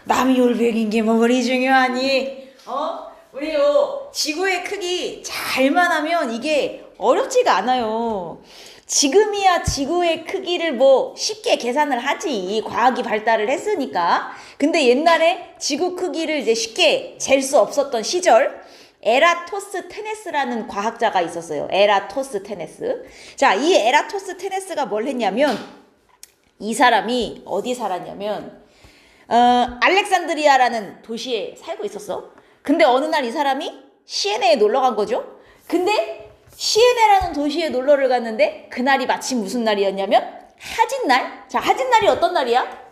남이 올백인 게 뭐 그리 중요하니? 우리요 지구의 크기 잘만 하면 이게 어렵지가 않아요. 지금이야 지구의 크기를 뭐 쉽게 계산을 하지. 과학이 발달을 했으니까. 근데 옛날에 지구 크기를 이제 쉽게 잴 수 없었던 시절, 에라토스테네스라는 과학자가 있었어요. 에라토스테네스. 자, 이 에라토스테네스가 뭘 했냐면, 이 사람이 어디 살았냐면 알렉산드리아라는 도시에 살고 있었어. 근데 어느 날 이 사람이 시에네에 놀러 간 거죠. 근데 시에네라는 도시에 놀러를 갔는데 그날이 마침 무슨 날이었냐면 하진날. 자, 하진날이 어떤 날이야?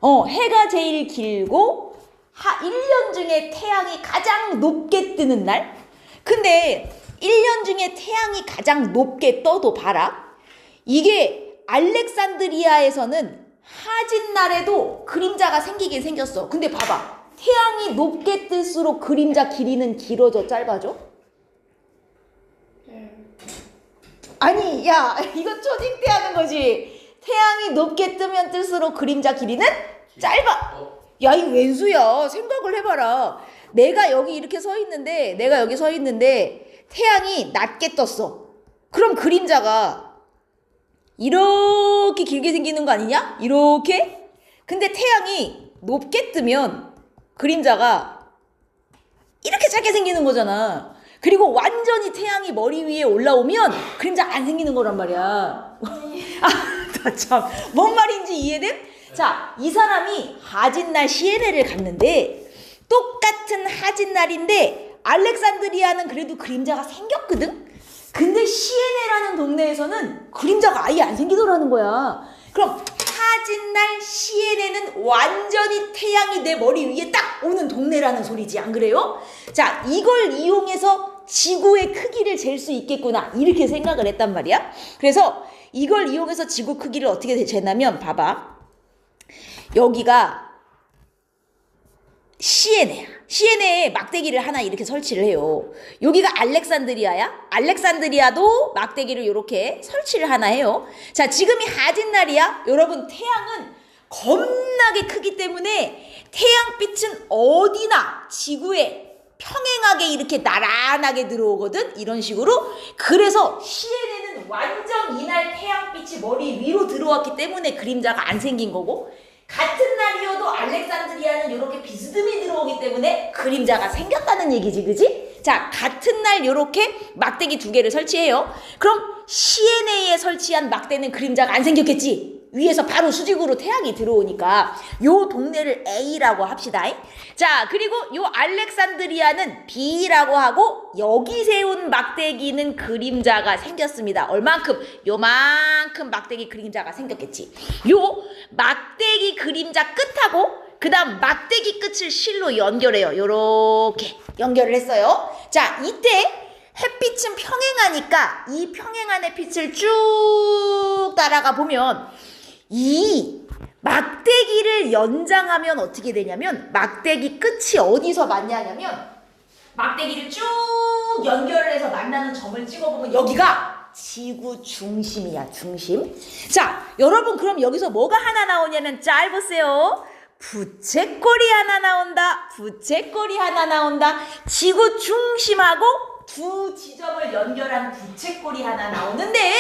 해가 제일 길고 1년 중에 태양이 가장 높게 뜨는 날. 근데 1년 중에 태양이 가장 높게 떠도 봐라. 이게 알렉산드리아에서는 하진날에도 그림자가 생기긴 생겼어. 근데 봐봐. 태양이 높게 뜰수록 그림자 길이는 길어져, 짧아져? 아니, 야, 이거 초딩 때 하는 거지. 태양이 높게 뜨면 뜰수록 그림자 길이는 짧아. 야, 이 왼수야. 생각을 해봐라. 내가 여기 이렇게 서 있는데, 태양이 낮게 떴어. 그럼 그림자가 이렇게 길게 생기는 거 아니냐? 이렇게? 근데 태양이 높게 뜨면 그림자가 이렇게 짧게 생기는 거잖아. 그리고 완전히 태양이 머리 위에 올라오면 그림자 안 생기는 거란 말이야. 나 참, 뭔 말인지 이해됨? 자, 이 사람이 하진날 시에네를 갔는데 똑같은 하진날인데 알렉산드리아는 그래도 그림자가 생겼거든? 근데 시에네라는 동네에서는 그림자가 아예 안 생기더라는 거야. 그럼 하진날 시에네는 완전히 태양이 내 머리 위에 딱 오는 동네라는 소리지, 안 그래요? 자, 이걸 이용해서 지구의 크기를 잴 수 있겠구나, 이렇게 생각을 했단 말이야. 그래서 이걸 이용해서 지구 크기를 어떻게 재냐면, 봐봐. 여기가 시에네야. 시에네에 막대기를 하나 이렇게 설치를 해요. 여기가 알렉산드리아야. 알렉산드리아도 막대기를 이렇게 설치를 하나 해요. 자, 지금이 하진날이야. 여러분, 태양은 겁나게 크기 때문에 태양빛은 어디나 지구에 평행하게 이렇게 나란하게 들어오거든. 이런 식으로. 그래서 시에네는 완전 이날 태양빛이 머리 위로 들어왔기 때문에 그림자가 안 생긴 거고, 같은 날이어도 알렉산드리아는 이렇게 비스듬히 들어오기 때문에 그림자가 생겼다는 얘기지, 그지? 자, 같은 날 이렇게 막대기 2개를 설치해요. 그럼 시에네에 설치한 막대는 그림자가 안 생겼겠지? 위에서 바로 수직으로 태양이 들어오니까. 요 동네를 A라고 합시다. 자, 그리고 요 알렉산드리아는 B라고 하고, 여기 세운 막대기는 그림자가 생겼습니다. 얼만큼? 요만큼 막대기 그림자가 생겼겠지. 요 막대기 그림자 끝하고 그 다음 막대기 끝을 실로 연결해요. 요렇게 연결을 했어요. 자, 이때 햇빛은 평행하니까 이 평행한 햇빛을 쭉 따라가 보면 이 막대기를 연장하면 어떻게 되냐면, 막대기 끝이 어디서 만나냐면, 막대기를 쭉 연결을 해서 만나는 점을 찍어보면 여기가 지구 중심이야, 중심. 자, 여러분, 그럼 여기서 뭐가 하나 나오냐면, 잘 보세요. 부채꼴이 하나 나온다. 부채꼴이 하나 나온다. 지구 중심하고 두 지점을 연결한 부채꼴이 하나 나오는데,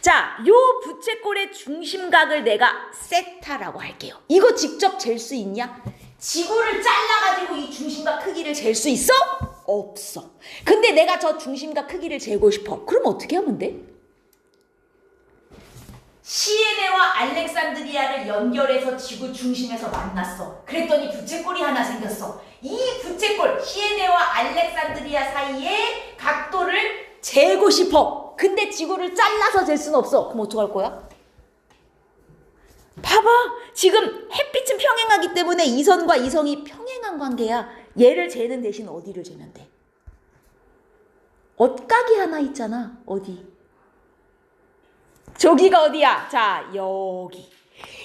자, 요 부채꼴의 중심각을 내가 세타라고 할게요. 이거 직접 잴 수 있냐? 지구를 잘라가지고 이 중심각 크기를 잴 수 있어? 없어. 근데 내가 저 중심각 크기를 재고 싶어. 그럼 어떻게 하면 돼? 시에네와 알렉산드리아를 연결해서 지구 중심에서 만났어. 그랬더니 부채꼴이 하나 생겼어. 이 부채꼴, 시에네와 알렉산드리아 사이의 각도를 재고 싶어. 근데 지구를 잘라서 잴 수는 없어. 그럼 어떡할 거야? 봐봐. 지금 햇빛은 평행하기 때문에 이선과 이성이 평행한 관계야. 얘를 재는 대신 어디를 재면 돼? 엇각이 하나 있잖아. 어디? 저기가 어디야? 자, 여기.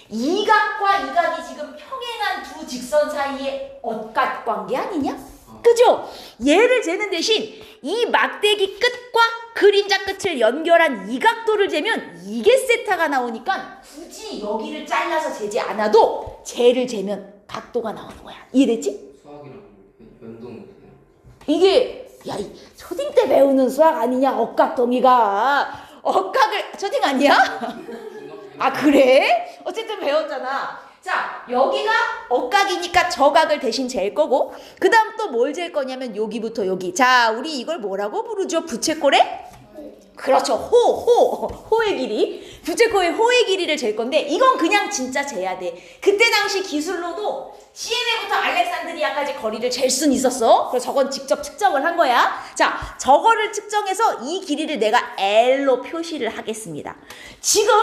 이 각과 이 각이 지금 평행한 두 직선 사이의 엇각 관계 아니냐? 그죠? 얘를 재는 대신 이 막대기 끝과 그림자 끝을 연결한 이 각도를 재면 이게 세타가 나오니까 굳이 여기를 잘라서 재지 않아도 쟤를 재면 각도가 나오는 거야. 이해됐지? 수학이랑 연동이 돼요? 이게 야, 이 초딩 때 배우는 수학 아니냐? 억각동의가 억각을 초딩 아니야? 아 그래? 어쨌든 배웠잖아. 자 여기가 억각이니까 저각을 대신 잴 거고 그 다음 또 뭘 잴 거냐면 여기부터 여기. 자 우리 이걸 뭐라고 부르죠? 부채꼴의? 그렇죠. 호의 길이. 부채꼴의 호의 길이를 잴 건데 이건 그냥 진짜 재야 돼. 그때 당시 기술로도 시에네부터 알렉산드리아까지 거리를 잴 순 있었어. 그래서 저건 직접 측정을 한 거야. 자 저거를 측정해서 이 길이를 내가 L로 표시를 하겠습니다. 지금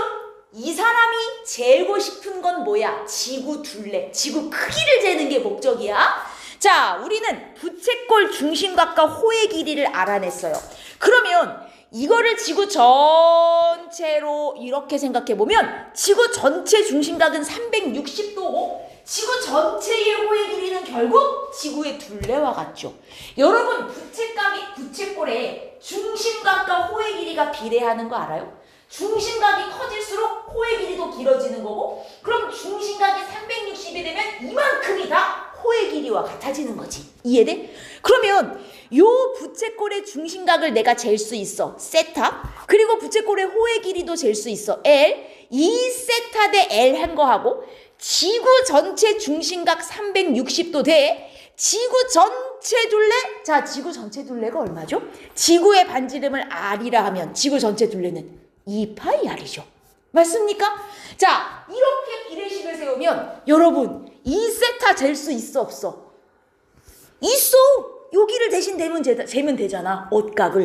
이 사람이 재고 싶은 건 뭐야? 지구 둘레, 지구 크기를 재는 게 목적이야. 자, 우리는 부채꼴 중심각과 호의 길이를 알아냈어요. 그러면 이거를 지구 전체로 이렇게 생각해보면 지구 전체 중심각은 360도고 지구 전체의 호의 길이는 결국 지구의 둘레와 같죠. 여러분 부채꼴의 중심각과 호의 길이가 비례하는 거 알아요? 중심각이 커질수록 호의 길이도 길어지는 거고 그럼 중심각이 360이 되면 이만큼이 다 호의 길이와 같아지는 거지. 이해돼? 그러면 요 부채꼴의 중심각을 내가 잴 수 있어. 세타. 그리고 부채꼴의 호의 길이도 잴 수 있어. L. 이 세타 대 L 한 거 하고 지구 전체 중심각 360도 대 지구 전체 둘레. 자 지구 전체 둘레가 얼마죠? 지구의 반지름을 R이라 하면 지구 전체 둘레는 2파이 R이죠. 맞습니까? 자 이렇게 비례식을 세우면 여러분 이 세타 잴 수 있어 없어? 있어. 여기를 대신 재면 되잖아. 옷각을.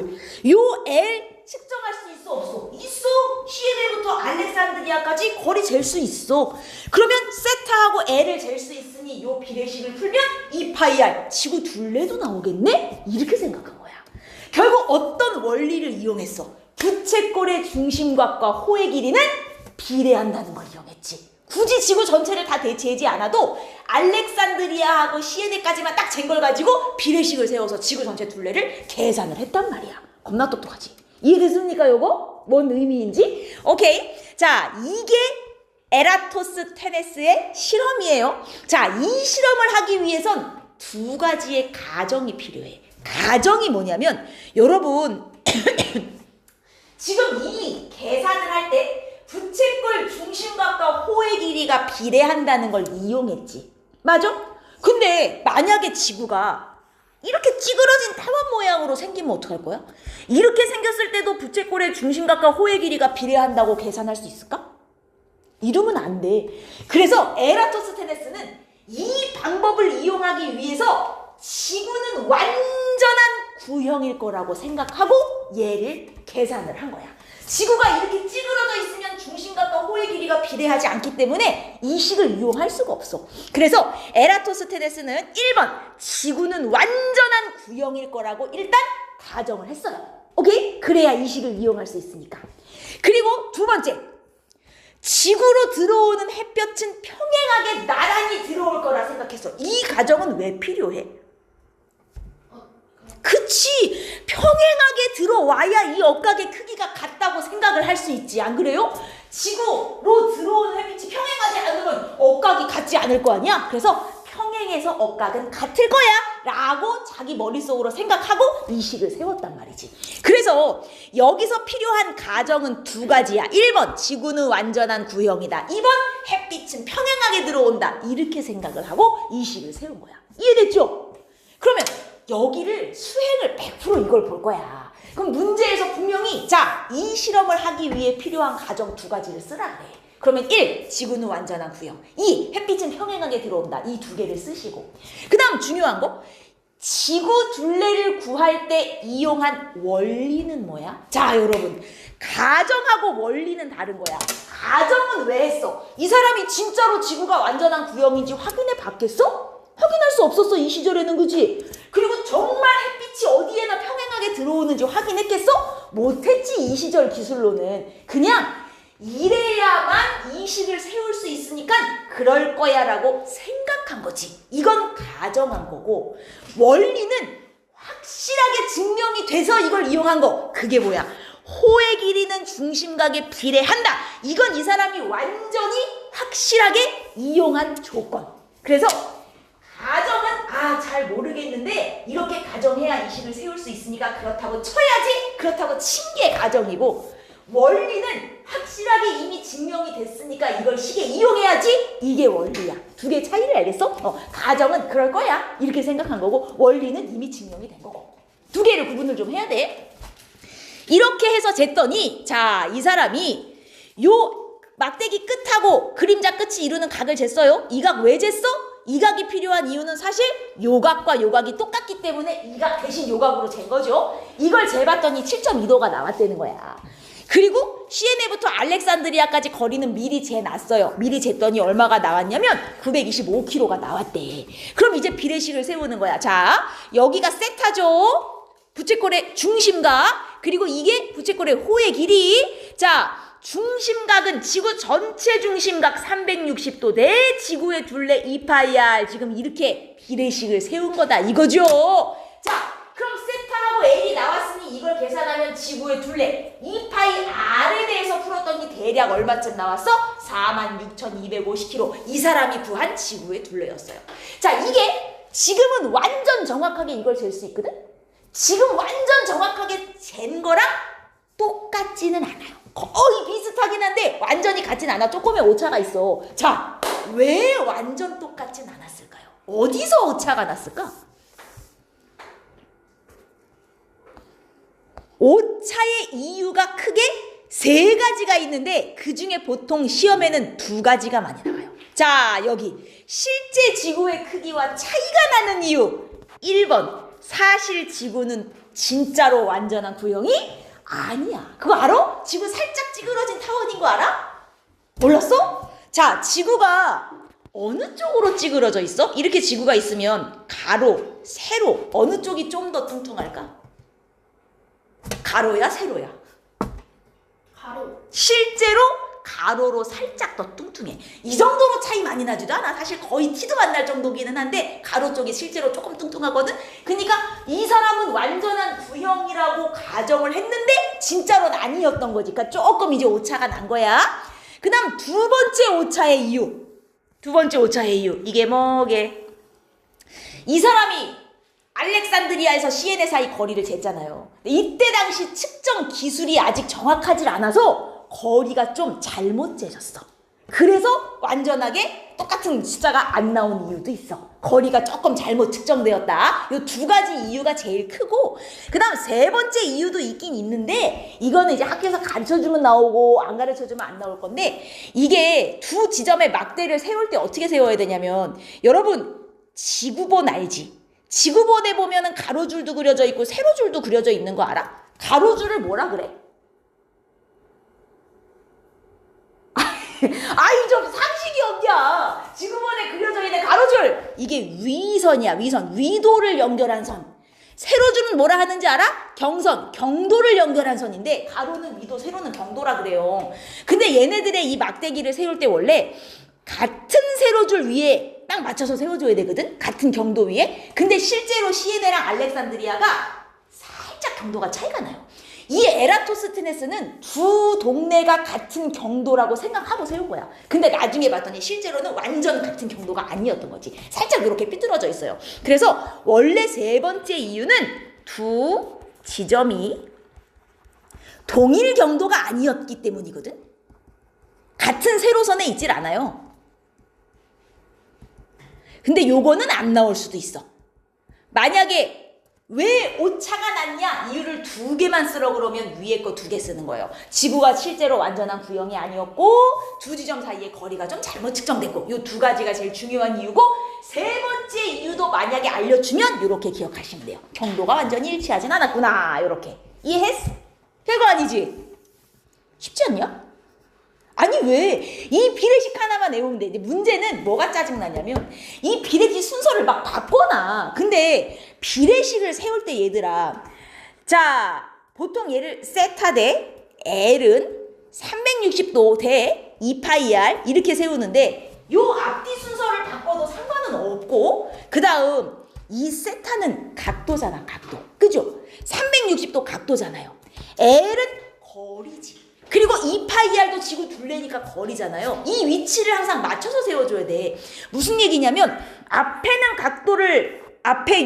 요 L 측정할 수 있어 없어? 있어. 시에네부터 알렉산드리아까지 거리 잴 수 있어. 그러면 세타하고 L을 잴 수 있으니 요 비례식을 풀면 2파이 R 지구 둘레도 나오겠네? 이렇게 생각한 거야. 결국 어떤 원리를 이용했어? 부채꼴의 중심각과 호의 길이는 비례한다는 걸 이용했지. 굳이 지구 전체를 다 재지 않아도 알렉산드리아하고 시에네까지만 딱 잰 걸 가지고 비례식을 세워서 지구 전체 둘레를 계산을 했단 말이야. 겁나 똑똑하지. 이해됐습니까 요거? 뭔 의미인지? 오케이. 자 이게 에라토스테네스의 실험이에요. 자 이 실험을 하기 위해선 두 가지의 가정이 필요해. 가정이 뭐냐면 여러분 지금 이 계산을 할 때 부채꼴 중심각과 호의 길이가 비례한다는 걸 이용했지. 맞아? 근데 만약에 지구가 이렇게 찌그러진 타원 모양으로 생기면 어떡할 거야? 이렇게 생겼을 때도 부채꼴의 중심각과 호의 길이가 비례한다고 계산할 수 있을까? 이러면 안 돼. 그래서 에라토스테네스는 이 방법을 이용하기 위해서 지구는 완전한 구형일 거라고 생각하고 얘를 계산을 한 거야. 지구가 이렇게 찌그러져 있으면 중심각과 호의 길이가 비례하지 않기 때문에 이 식을 이용할 수가 없어. 그래서 에라토스테네스는 1번 지구는 완전한 구형일 거라고 일단 가정을 했어요. 오케이? 그래야 이 식을 이용할 수 있으니까. 그리고 두 번째, 지구로 들어오는 햇볕은 평행하게 나란히 들어올 거라 생각했어. 이 가정은 왜 필요해? 그치, 평행하게 들어와야 이 억각의 크기가 같다고 생각을 할 수 있지. 안 그래요? 지구로 들어오는 햇빛이 평행하지 않으면 억각이 같지 않을 거 아니야? 그래서 평행해서 억각은 같을 거야 라고 자기 머릿속으로 생각하고 이 식을 세웠단 말이지. 그래서 여기서 필요한 가정은 두 가지야. 1번 지구는 완전한 구형이다. 2번 햇빛은 평행하게 들어온다. 이렇게 생각을 하고 이 식을 세운 거야. 이해됐죠? 그러면 여기를 수행을 100% 이걸 볼 거야. 그럼 문제에서 분명히 자, 이 실험을 하기 위해 필요한 가정 두 가지를 쓰라 그래. 그러면 1. 지구는 완전한 구형. 2. 햇빛은 평행하게 들어온다. 이 두 개를 쓰시고. 그 다음 중요한 거. 지구 둘레를 구할 때 이용한 원리는 뭐야? 자, 여러분. 가정하고 원리는 다른 거야. 가정은 왜 했어? 이 사람이 진짜로 지구가 완전한 구형인지 확인해 봤겠어? 확인할 수 없었어, 이 시절에는. 그지? 그리고 정말 햇빛이 어디에나 평행하게 들어오는지 확인했겠어? 못했지, 이 시절 기술로는. 그냥 이래야만 이 식을 세울 수 있으니까 그럴 거야 라고 생각한 거지. 이건 가정한 거고, 원리는 확실하게 증명이 돼서 이걸 이용한 거. 그게 뭐야? 호의 길이는 중심각에 비례한다. 이건 이 사람이 완전히 확실하게 이용한 조건. 그래서 가정은 잘 모르겠는데 이렇게 가정해야 이 식을 세울 수 있으니까 그렇다고 쳐야지, 그렇다고 친 게 가정이고, 원리는 확실하게 이미 증명이 됐으니까 이걸 식에 이용해야지, 이게 원리야. 두 개 차이를 알겠어? 가정은 그럴 거야 이렇게 생각한 거고, 원리는 이미 증명이 된 거고. 두 개를 구분을 좀 해야 돼. 이렇게 해서 쟀더니, 자, 이 사람이 요 막대기 끝하고 그림자 끝이 이루는 각을 쟀어요. 이 각 왜 쟀어? 이 각이 필요한 이유는 사실 요 각과 요 각이 똑같기 때문에 이 각 대신 요 각으로 잰 거죠. 이걸 재봤더니 7.2도가 나왔다는 거야. 그리고 시에네부터 알렉산드리아까지 거리는 미리 재놨어요. 미리 쟀더니 얼마가 나왔냐면 925km가 나왔대. 그럼 이제 비례식을 세우는 거야. 자, 여기가 세타죠. 부채꼴의 중심각. 그리고 이게 부채꼴의 호의 길이. 자, 중심각은 지구 전체 중심각 360도 대 지구의 둘레 2파이R. 지금 이렇게 비례식을 세운 거다 이거죠. 자, 그럼 세타하고 L이 나왔으니 이걸 계산하면 지구의 둘레 2파이R에 대해서 풀었더니 대략 얼마쯤 나왔어? 46,250km. 이 사람이 구한 지구의 둘레였어요. 자, 이게 지금은 완전 정확하게 이걸 잴 수 있거든? 지금 완전 정확하게 잰 거랑 똑같지는 않아요. 거의 비슷하긴 한데 완전히 같진 않아. 조금의 오차가 있어. 자, 왜 완전 똑같진 않았을까요? 어디서 오차가 났을까? 오차의 이유가 크게 세 가지가 있는데 그 중에 보통 시험에는 두 가지가 많이 나와요. 자, 여기 실제 지구의 크기와 차이가 나는 이유. 1번, 사실 지구는 진짜로 완전한 구형이 아니야. 그거 알아? 지구 살짝 찌그러진 타원인 거 알아? 몰랐어? 자, 지구가 어느 쪽으로 찌그러져 있어? 이렇게 지구가 있으면 가로, 세로 어느 쪽이 좀 더 뚱뚱할까? 가로야, 세로야? 가로. 실제로 가로로 살짝 더 뚱뚱해. 이 정도로 차이 많이 나지도 않아. 사실 거의 티도 안 날 정도기는 한데 가로 쪽이 실제로 조금 뚱뚱하거든. 그러니까 이 사람은 완전한 구형이라고 가정을 했는데 진짜로는 아니었던 거지. 그러니까 조금 이제 오차가 난 거야. 그 다음 두 번째 오차의 이유. 두 번째 오차의 이유. 이게 뭐게? 이 사람이 알렉산드리아에서 시에네 사이 거리를 쟀잖아요. 이때 당시 측정 기술이 아직 정확하지 않아서 거리가 좀 잘못 재졌어. 그래서 완전하게 똑같은 숫자가 안 나온 이유도 있어. 거리가 조금 잘못 측정되었다. 이 두 가지 이유가 제일 크고, 그 다음 세 번째 이유도 있긴 있는데 이거는 이제 학교에서 가르쳐주면 나오고 안 가르쳐주면 안 나올 건데, 이게 두 지점의 막대를 세울 때 어떻게 세워야 되냐면, 여러분 지구본 알지? 지구본에 보면은 가로줄도 그려져 있고 세로줄도 그려져 있는 거 알아? 가로줄을 뭐라 그래? 아이 좀 상식이 없냐. 지구본에 그려져 있는 가로줄, 이게 위선이야. 위선, 위도를 연결한 선. 세로줄은 뭐라 하는지 알아? 경선, 경도를 연결한 선인데 가로는 위도, 세로는 경도라 그래요. 근데 얘네들의 이 막대기를 세울 때 원래 같은 세로줄 위에 딱 맞춰서 세워줘야 되거든? 같은 경도 위에. 근데 실제로 시에네랑 알렉산드리아가 살짝 경도가 차이가 나요. 이 에라토스테네스는 두 동네가 같은 경도라고 생각하고 세운 거야. 근데 나중에 봤더니 실제로는 완전 같은 경도가 아니었던 거지. 살짝 이렇게 삐뚤어져 있어요. 그래서 원래 세 번째 이유는 두 지점이 동일 경도가 아니었기 때문이거든. 같은 세로선에 있질 않아요. 근데 요거는 안 나올 수도 있어. 만약에 왜 오차가 났냐? 이유를 두 개만 쓰러 그러면 위에 거 두 개 쓰는 거예요. 지구가 실제로 완전한 구형이 아니었고 두 지점 사이의 거리가 좀 잘못 측정됐고, 요 두 가지가 제일 중요한 이유고, 세 번째 이유도 만약에 알려주면 이렇게 기억하시면 돼요. 경도가 완전히 일치하진 않았구나. 이렇게 이해했어? 별거 아니지? 쉽지 않냐? 아니 왜 이 비례식 하나만 외우면 돼. 문제는 뭐가 짜증나냐면 이 비례식 순서를 막 바꿔놔. 근데 비례식을 세울 때 얘들아, 자 보통 얘를 세타 대 L은 360도 대 2파이R 이렇게 세우는데 요 앞뒤 순서를 바꿔도 상관은 없고, 그 다음 이 세타는 각도잖아. 각도, 그죠? 360도 각도잖아요. L은 거리지. 그리고 2파이r도 지구 둘레니까 거리잖아요. 이 위치를 항상 맞춰서 세워줘야 돼. 무슨 얘기냐면 앞에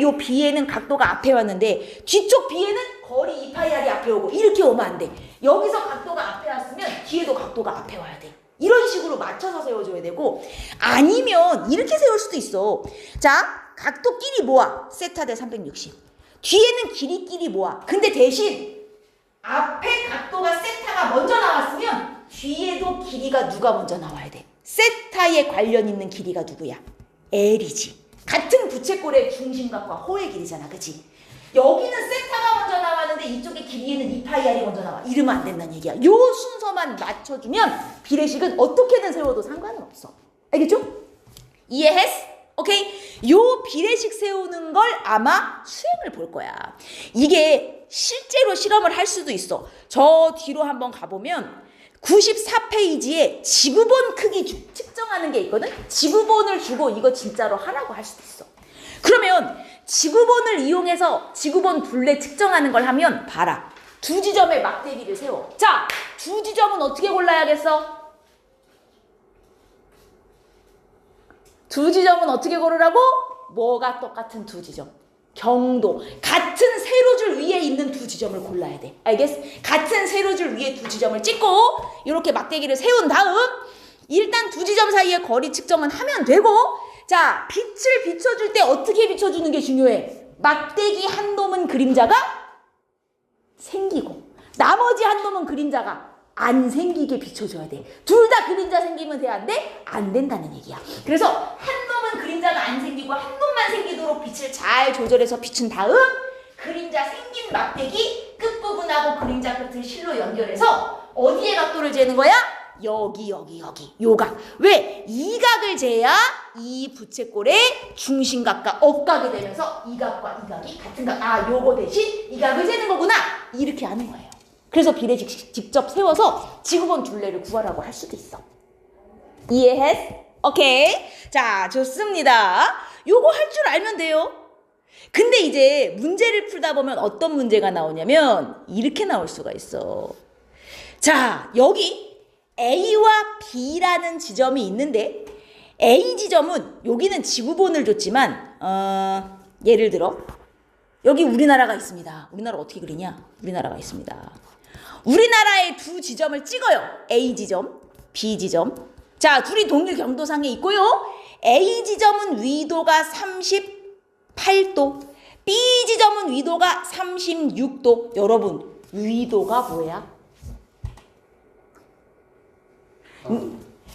요 B에는 각도가 앞에 왔는데 뒤쪽 B에는 거리 2파이r이 앞에 오고 이렇게 오면 안 돼. 여기서 각도가 앞에 왔으면 뒤에도 각도가 앞에 와야 돼. 이런 식으로 맞춰서 세워줘야 되고, 아니면 이렇게 세울 수도 있어. 자, 각도끼리 모아. 세타 대 360. 뒤에는 길이끼리 모아. 근데 대신 앞에 각도가 세타가 먼저 나왔으면 뒤에도 길이가 누가 먼저 나와야 돼? 세타에 관련 있는 길이가 누구야? L이지. 같은 부채꼴의 중심각과 호의 길이잖아, 그치? 여기는 세타가 먼저 나왔는데 이쪽에 길이에는 2파이r이 먼저 나와. 이러면 안 된다는 얘기야. 요 순서만 맞춰주면 비례식은 어떻게든 세워도 상관은 없어. 알겠죠? 이해했어? 오케이? 요 비례식 세우는 걸 아마 수행을 볼 거야. 이게 실제로 실험을 할 수도 있어. 저 뒤로 한번 가보면 94페이지에 지구본 크기 측정하는 게 있거든? 지구본을 주고 이거 진짜로 하라고 할 수도 있어. 그러면 지구본을 이용해서 지구본 둘레 측정하는 걸 하면 봐라. 두 지점의 막대기를 세워. 자, 두 지점은 어떻게 골라야겠어? 두 지점은 어떻게 고르라고? 뭐가 똑같은 두 지점? 경도. 같은 세로줄 위에 있는 두 지점을 골라야 돼. 알겠어? 같은 세로줄 위에 두 지점을 찍고 이렇게 막대기를 세운 다음 일단 두 지점 사이의 거리 측정은 하면 되고, 자, 빛을 비춰줄 때 어떻게 비춰주는 게 중요해? 막대기 한 놈은 그림자가 생기고 나머지 한 놈은 그림자가 안 생기게 비춰줘야 돼. 둘 다 그림자 생기면 돼, 안 돼? 안 된다는 얘기야. 그래서 한 놈은 그림자가 안 생기고 한 놈만 생기도록 빛을 잘 조절해서 비춘 다음 그림자 생긴 막대기 끝부분하고 그림자 끝을 실로 연결해서 어디에 각도를 재는 거야? 여기 요각. 왜? 이 각을 재야 이 부채꼴의 중심각과 억각이 되면서 이 각과 이 각이 같은 각. 아, 요거 대신 이 각을 재는 거구나. 이렇게 하는 거예요. 그래서 비례식 직접 세워서 지구본 둘레를 구하라고 할 수도 있어. 이해했어? 오케이. 자, 좋습니다. 요거 할 줄 알면 돼요. 근데 이제 문제를 풀다 보면 어떤 문제가 나오냐면 이렇게 나올 수가 있어. 자, 여기 A와 B라는 지점이 있는데 A 지점은 여기는 지구본을 줬지만 예를 들어 여기 우리나라가 있습니다. 우리나라 어떻게 그리냐? 우리나라가 있습니다. 우리나라의 두 지점을 찍어요. A 지점, B 지점. 자, 둘이 동일 경도상에 있고요. A 지점은 위도가 38도, B 지점은 위도가 36도. 여러분, 위도가 뭐야?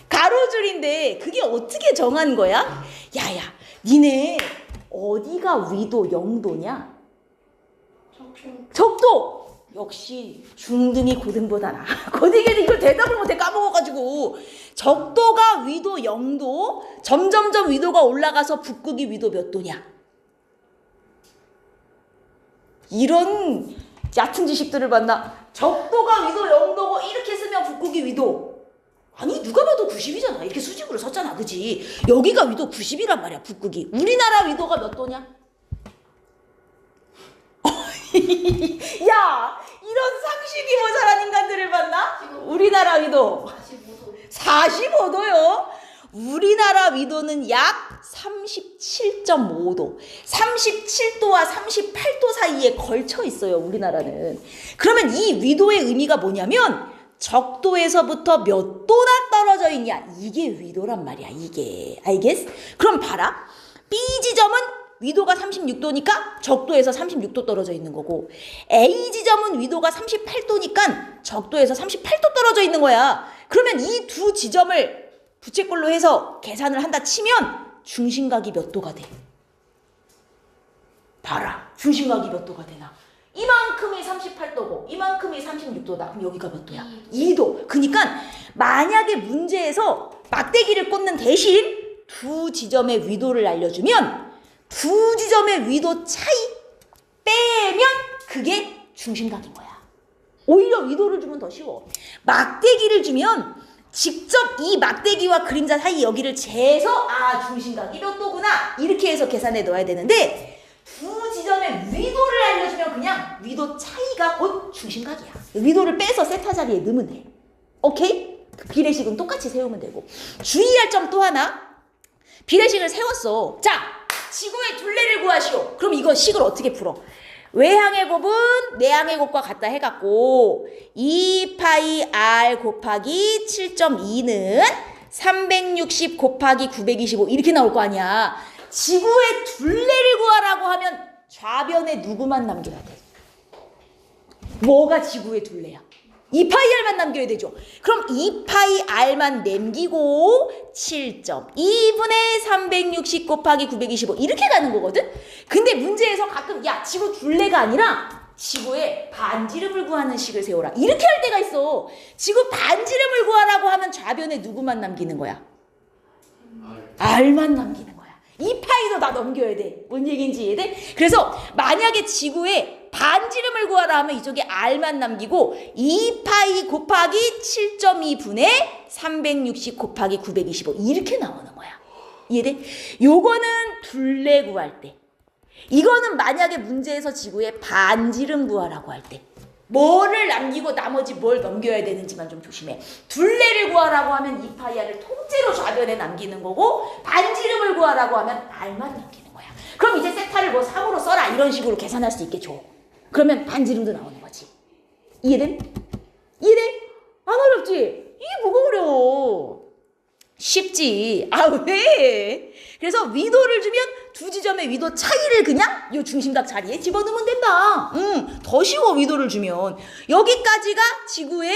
가로줄인데 그게 어떻게 정한 거야? 야야, 니네 어디가 위도 0도냐? 적도! 역시 중등이 고등보다 나아. 고등이는 이걸 대답을 못해, 까먹어가지고. 적도가 위도 0도, 점점점 위도가 올라가서 북극이 위도 몇 도냐? 이런 얕은 지식들을 봤나? 적도가 위도 0도고 이렇게 쓰면 북극이 위도. 아니, 누가 봐도 90이잖아. 이렇게 수직으로 섰잖아, 그지? 여기가 위도 90이란 말이야, 북극이. 우리나라 위도가 몇 도냐? 야, 이런 상식이 모자란 인간들을 봤나? 우리나라 위도 45도요. 우리나라 위도는 약 37.5도, 37도와 38도 사이에 걸쳐 있어요, 우리나라는. 그러면 이 위도의 의미가 뭐냐면 적도에서부터 몇 도나 떨어져 있냐, 이게 위도란 말이야, 이게. 알겠어? 그럼 봐라. B 지점은 위도가 36도니까 적도에서 36도 떨어져 있는 거고, A 지점은 위도가 38도니까 적도에서 38도 떨어져 있는 거야. 그러면 이 두 지점을 부채꼴로 해서 계산을 한다 치면 중심각이 몇 도가 돼? 봐라. 중심각이 몇 도가 되나? 이만큼이 38도고 이만큼이 36도다. 그럼 여기가 몇 도야? 2도. 그러니까 만약에 문제에서 막대기를 꽂는 대신 두 지점의 위도를 알려주면 두 지점의 위도 차이 빼면 그게 중심각인 거야. 오히려 위도를 주면 더 쉬워. 막대기를 주면 직접 이 막대기와 그림자 사이 여기를 재서 아, 중심각이 몇 도구나 이렇게 해서 계산해 넣어야 되는데, 두 지점의 위도를 알려주면 그냥 위도 차이가 곧 중심각이야. 위도를 빼서 세타 자리에 넣으면 돼. 오케이? 그 비례식은 똑같이 세우면 되고. 주의할 점 또 하나. 비례식을 세웠어. 자, 지구의 둘레를 구하시오. 그럼 이거 식을 어떻게 풀어? 외항의 곱은 내항의 곱과 같다 해갖고 2파이 r 곱하기 7.2는 360 곱하기 925 이렇게 나올 거 아니야. 지구의 둘레를 구하라고 하면 좌변에 누구만 남겨야 돼? 뭐가 지구의 둘레야? 2파이 r만 남겨야 되죠. 그럼 2파이 r만 남기고 7.2분의 360 곱하기 925 이렇게 가는 거거든? 근데 문제에서 가끔 야 지구 둘레가 아니라 지구의 반지름을 구하는 식을 세워라 이렇게 할 때가 있어. 지구 반지름을 구하라고 하면 좌변에 누구만 남기는 거야? r만 남기는 거야. 2파이도 다 넘겨야 돼. 뭔 얘기인지 이해돼? 그래서 만약에 지구의 반지름을 구하라 하면 이쪽에 r만 남기고 2파이 곱하기 7.2분의 360 곱하기 925 이렇게 나오는 거야. 이해돼? 요거는 둘레 구할 때. 이거는 만약에 문제에서 지구의 반지름 구하라고 할 때. 뭐를 남기고 나머지 뭘 넘겨야 되는지만 좀 조심해. 둘레를 구하라고 하면 2파이를 통째로 좌변에 남기는 거고 반지름을 구하라고 하면 r만 남기는 거야. 그럼 이제 세타를 뭐 3으로 써라 이런 식으로 계산할 수 있겠죠. 그러면 반지름도 나오는 거지. 이해됨? 이해돼? 안 어렵지? 이게 뭐가 어려워? 쉽지. 아 왜? 그래서 위도를 주면 두 지점의 위도 차이를 그냥 요 중심각 자리에 집어넣으면 된다. 더 쉬워 위도를 주면. 여기까지가 지구의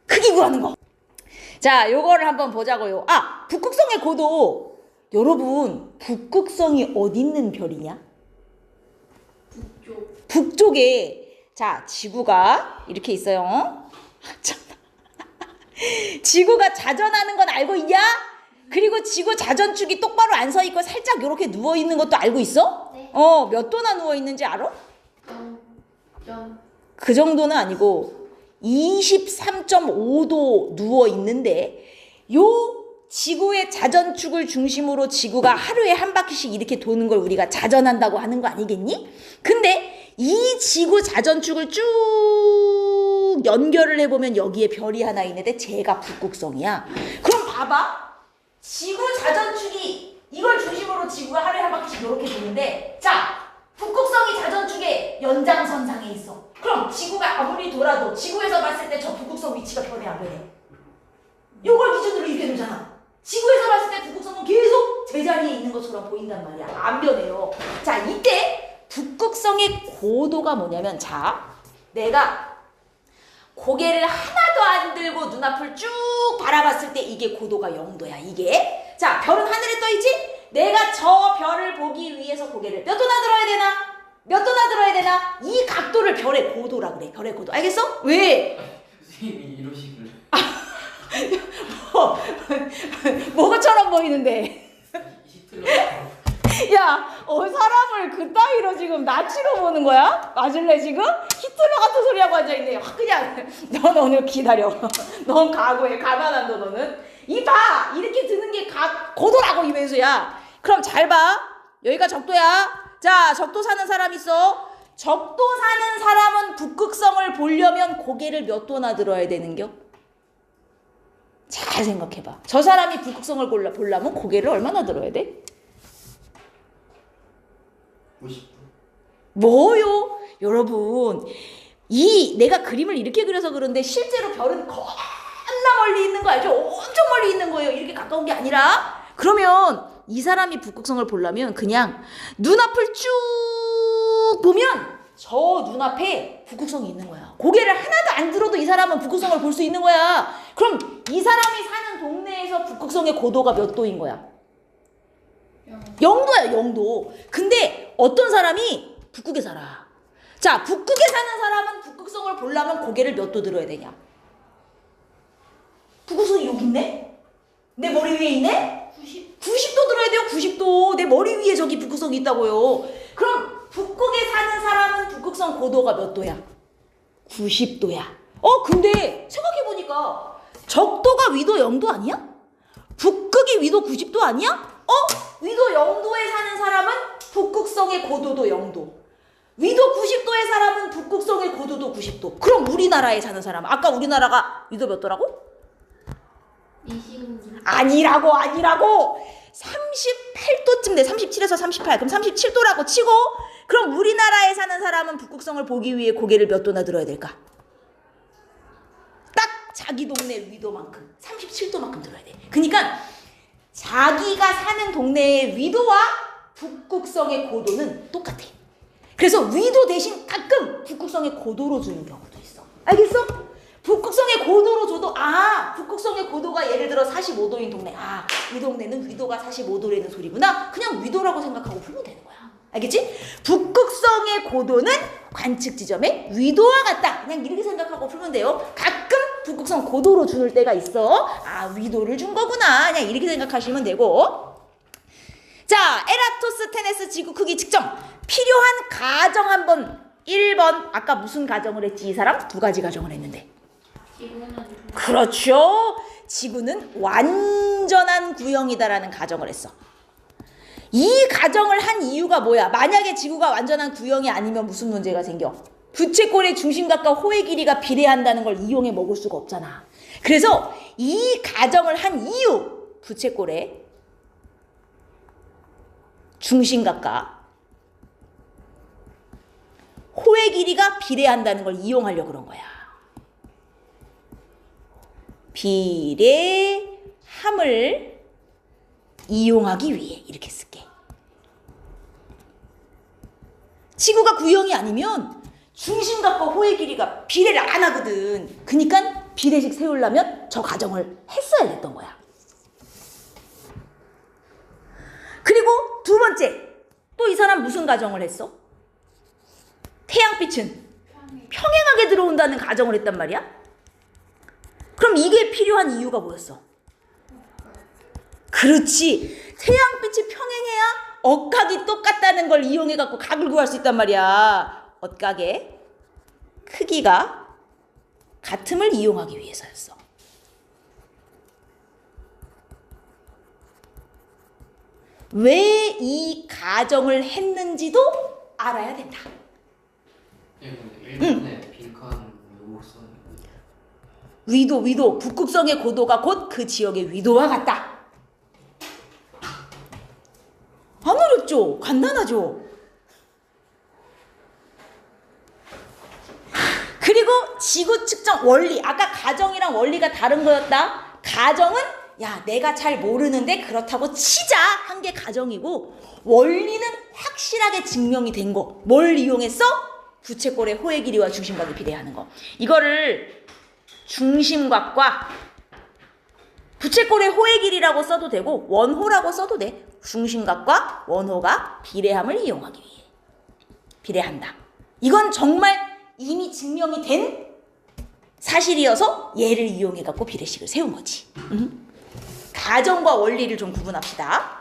크기 구하는 거. 자, 요거를 한번 보자고요. 아, 북극성의 고도. 여러분, 북극성이 어디 있는 별이냐? 북쪽에. 자, 지구가 이렇게 있어요. 지구가 자전하는 건 알고 있냐? 그리고 지구 자전축이 똑바로 안 서 있고 살짝 이렇게 누워 있는 것도 알고 있어? 네. 몇 도나 누워 있는지 알아? 점. 그 정도는 아니고 23.5도 누워 있는데 요 지구의 자전축을 중심으로 지구가 하루에 한 바퀴씩 이렇게 도는 걸 우리가 자전한다고 하는 거 아니겠니? 근데 이 지구 자전축을 쭉 연결을 해보면 여기에 별이 하나 있는데 쟤가 북극성이야. 그럼 봐봐. 지구 자전축이 이걸 중심으로 지구가 하루에 한 바퀴씩 이렇게 도는데 자, 북극성이 자전축의 연장선상에 있어. 그럼 지구가 아무리 돌아도 지구에서 봤을 때 저 북극성 위치가 변해 안 변해? 요걸 기준으로 이렇게 되잖아. 지구에서 봤을 때 북극성은 계속 제자리에 있는 것처럼 보인단 말이야. 안 변해요. 자, 이때 북극성의 고도가 뭐냐면 자, 내가 고개를 하나도 안 들고 눈앞을 쭉 바라봤을 때 이게 고도가 0도야. 이게. 자, 별은 하늘에 떠있지? 내가 저 별을 보기 위해서 고개를 몇 도나 들어야 되나? 몇 도나 들어야 되나? 이 각도를 별의 고도라 그래. 별의 고도. 알겠어? 왜? 선생님이 이러시길래 뭐가처럼 보이는데? 히틀러 야, 사람을 그따위로 지금 나치로 보는 거야? 맞을래 지금? 히틀러 같은 소리 하고 앉아있네. 그냥 넌 오늘 기다려. 넌 각오해. 가만한 너 너는. 이 봐! 이렇게 드는 게 고도라고 이 매수야. 그럼 잘 봐. 여기가 적도야. 자, 적도 사는 사람 있어. 적도 사는 사람은 북극성을 보려면 고개를 몇 도나 들어야 되는겨? 잘 생각해봐. 저 사람이 북극성을 보려면 고개를 얼마나 들어야 돼? 50도 뭐요? 여러분, 내가 그림을 이렇게 그려서 그런데 실제로 별은 겁나 멀리 있는 거 알죠? 엄청 멀리 있는 거예요. 이렇게 가까운 게 아니라. 그러면 이 사람이 북극성을 보려면 그냥 눈앞을 쭉 보면 저 눈앞에 북극성이 있는 거야. 고개를 하나도 안 들어도 이 사람은 북극성을 볼 수 있는 거야. 그럼 이 사람이 사는 동네에서 북극성의 고도가 몇 도인 거야? 0도야, 0도. 근데 어떤 사람이 북극에 살아. 자, 북극에 사는 사람은 북극성을 보려면 고개를 몇 도 들어야 되냐? 북극성이 여기 있네? 내 머리 위에 있네? 90도 들어야 돼요, 90도. 내 머리 위에 저기 북극성이 있다고요. 그럼 북극에 사는 사람은 북극성 고도가 몇 도야? 90도야. 근데 생각해보니까 적도가 위도 0도 아니야? 북극이 위도 90도 아니야? 위도 0도에 사는 사람은 북극성의 고도도 0도. 위도 90도의 사람은 북극성의 고도도 90도. 그럼 우리나라에 사는 사람, 아까 우리나라가 위도 몇 도라고? 26. 아니라고 38도쯤 돼. 37에서 38. 그럼 37도라고 치고, 그럼 우리나라에 사는 사람은 북극성을 보기 위해 고개를 몇 도나 들어야 될까? 딱 자기 동네 위도만큼 37도만큼 들어야 돼. 그러니까 자기가 사는 동네의 위도와 북극성의 고도는 똑같아. 그래서 위도 대신 가끔 북극성의 고도로 주는 경우도 있어. 알겠어? 북극성의 고도로 줘도 북극성의 고도가 예를 들어 45도인 동네. 이 동네는 위도가 45도라는 소리구나. 그냥 위도라고 생각하고 풀면 되는 거야. 알겠지? 북극성의 고도는 관측 지점의 위도와 같다. 그냥 이렇게 생각하고 풀면 돼요. 가끔 북극성 고도로 주는 때가 있어. 위도를 준 거구나. 그냥 이렇게 생각하시면 되고. 자, 에라토스테네스 지구 크기 측정. 필요한 가정 한번. 1번. 아까 무슨 가정을 했지? 이 사람? 두 가지 가정을 했는데. 지구는 그렇죠. 지구는 완전한 구형이다라는 가정을 했어. 이 가정을 한 이유가 뭐야? 만약에 지구가 완전한 구형이 아니면 무슨 문제가 생겨? 부채꼴의 중심각과 호의 길이가 비례한다는 걸 이용해 먹을 수가 없잖아. 그래서 이 가정을 한 이유, 부채꼴의 중심각과 호의 길이가 비례한다는 걸 이용하려고 그런 거야. 비례함을 이용하기 위해 이렇게 쓸게. 지구가 구형이 아니면 중심각과 호의 길이가 비례를 안 하거든. 그러니까 비례식 세우려면 저 가정을 했어야 됐던 거야. 그리고 두 번째, 또 이 사람 무슨 가정을 했어? 태양빛은 평행하게 들어온다는 가정을 했단 말이야. 그럼 이게 필요한 이유가 뭐였어? 그렇지. 태양빛이 평행해야 억각이 똑같다는 걸 이용해갖고 각을 구할 수 있단 말이야. 억각의 크기가 같음을 이용하기 위해서였어. 왜 이 가정을 했는지도 알아야 된다. 일본의 빈칸 요구선 위도, 북극성의 고도가 곧 그 지역의 위도와 같다. 안 어렵죠? 간단하죠? 그리고 지구 측정 원리, 아까 가정이랑 원리가 다른 거였다. 가정은 내가 잘 모르는데 그렇다고 치자 한 게 가정이고, 원리는 확실하게 증명이 된 거. 뭘 이용했어? 부채꼴의 호의 길이와 중심각이 비례하는 거. 이거를 중심각과 부채꼴의 호의 길이라고 써도 되고 원호라고 써도 돼. 중심각과 원호가 비례함을 이용하기 위해 비례한다. 이건 정말 이미 증명이 된 사실이어서 얘를 이용해 갖고 비례식을 세운 거지. 가정과 원리를 좀 구분합시다.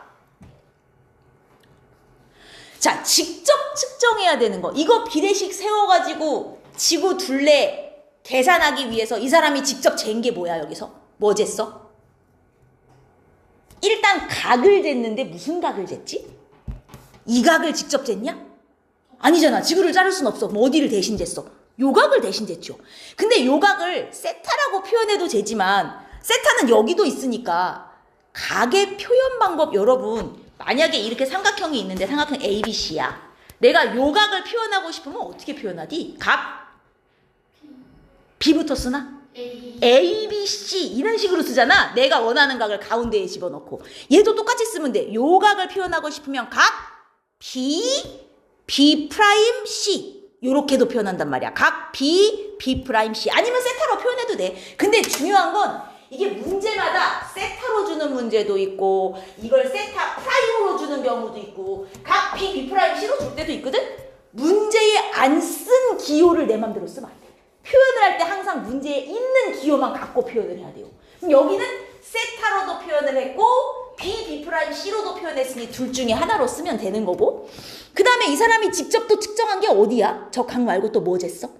자, 직접 측정해야 되는 거. 이거 비례식 세워가지고 지구 둘레 계산하기 위해서 이 사람이 직접 잰 게 뭐야, 여기서? 뭐 쟀어? 일단 각을 쟀는데 무슨 각을 쟀지? 이 각을 직접 쟀냐? 아니잖아. 지구를 자를 순 없어. 뭐 어디를 대신 쟀어? 요 각을 대신 쟀죠. 근데 요 각을 세타라고 표현해도 되지만 세타는 여기도 있으니까 각의 표현 방법, 여러분, 만약에 이렇게 삼각형이 있는데 삼각형 ABC야. 내가 요 각을 표현하고 싶으면 어떻게 표현하디? 각 B부터 쓰나? ABC 이런 식으로 쓰잖아. 내가 원하는 각을 가운데에 집어넣고. 얘도 똑같이 쓰면 돼. 요 각을 표현하고 싶으면 각 B, B'C 요렇게도 표현한단 말이야. 각 B, B'C 아니면 세타로 표현해도 돼. 근데 중요한 건 이게 문제마다 세타로 주는 문제도 있고 이걸 세타 프라임으로 주는 경우도 있고 각 B, B'C로 줄 때도 있거든. 문제에 안 쓴 기호를 내 맘대로 쓰면 안 돼. 표현을 할 때 항상 문제에 있는 기호만 갖고 표현을 해야 돼요. 그럼 여기는 세타로도 표현을 했고 B, B'C로도 표현했으니 둘 중에 하나로 쓰면 되는 거고, 그 다음에 이 사람이 직접 또 측정한 게 어디야? 저 각 말고 또 뭐 쟀어?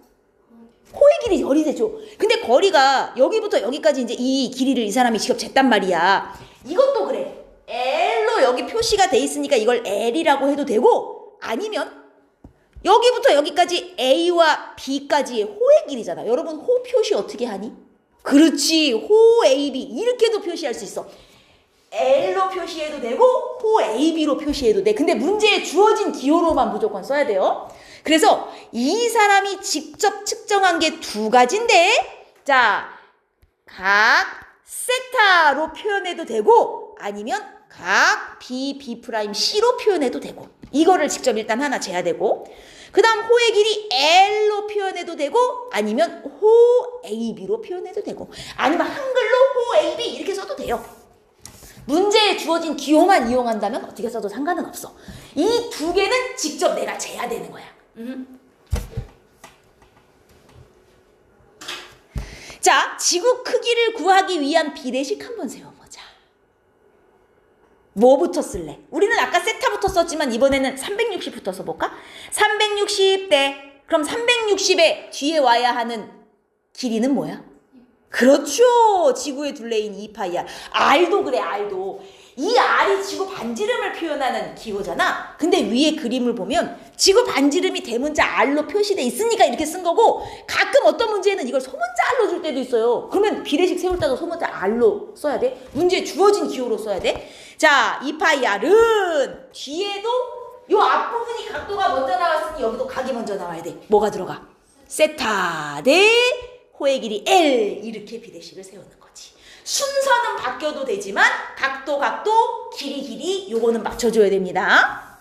호의 길이 열이 되죠. 근데 거리가 여기부터 여기까지 이제 이 길이를 이 사람이 직접 쟀단 말이야. 이것도 그래. L로 여기 표시가 돼 있으니까 이걸 L이라고 해도 되고, 아니면 여기부터 여기까지 A와 B까지의 호의 길이잖아. 여러분 호 표시 어떻게 하니? 그렇지. 호 AB 이렇게도 표시할 수 있어. L로 표시해도 되고 호 AB로 표시해도 돼. 근데 문제에 주어진 기호로만 무조건 써야 돼요. 그래서 이 사람이 직접 측정한 게 두 가지인데 자, 각 세타로 표현해도 되고 아니면 각 B'C로 표현해도 되고 이거를 직접 일단 하나 재야 되고 그 다음 호의 길이 L로 표현해도 되고 아니면 호 AB로 표현해도 되고 아니면 한글로 호 AB 이렇게 써도 돼요. 문제에 주어진 기호만 이용한다면 어떻게 써도 상관은 없어. 이 두 개는 직접 내가 재야 되는 거야. 자, 지구 크기를 구하기 위한 비례식 한번 세워보자. 뭐부터 쓸래? 우리는 아까 세타부터 썼지만 이번에는 360부터 써볼까? 360대 그럼 360의 뒤에 와야 하는 길이는 뭐야? 그렇죠. 지구의 둘레인 2파이R. R도 그래, R도. 이 R이 지구 반지름을 표현하는 기호잖아. 근데 위에 그림을 보면 지구 반지름이 대문자 R로 표시돼 있으니까 이렇게 쓴 거고 가끔 어떤 문제에는 이걸 소문자 R로 줄 때도 있어요. 그러면 비례식 세울 때도 소문자 R로 써야 돼. 문제에 주어진 기호로 써야 돼. 자, 2파이R은 뒤에도 요 앞부분이 각도가 먼저 나왔으니 여기도 각이 먼저 나와야 돼. 뭐가 들어가? 세타 대 호의 길이 L 이렇게 비례식을 세우는 거지. 순서는 바뀌어도 되지만 각도 길이 요거는 맞춰줘야 됩니다.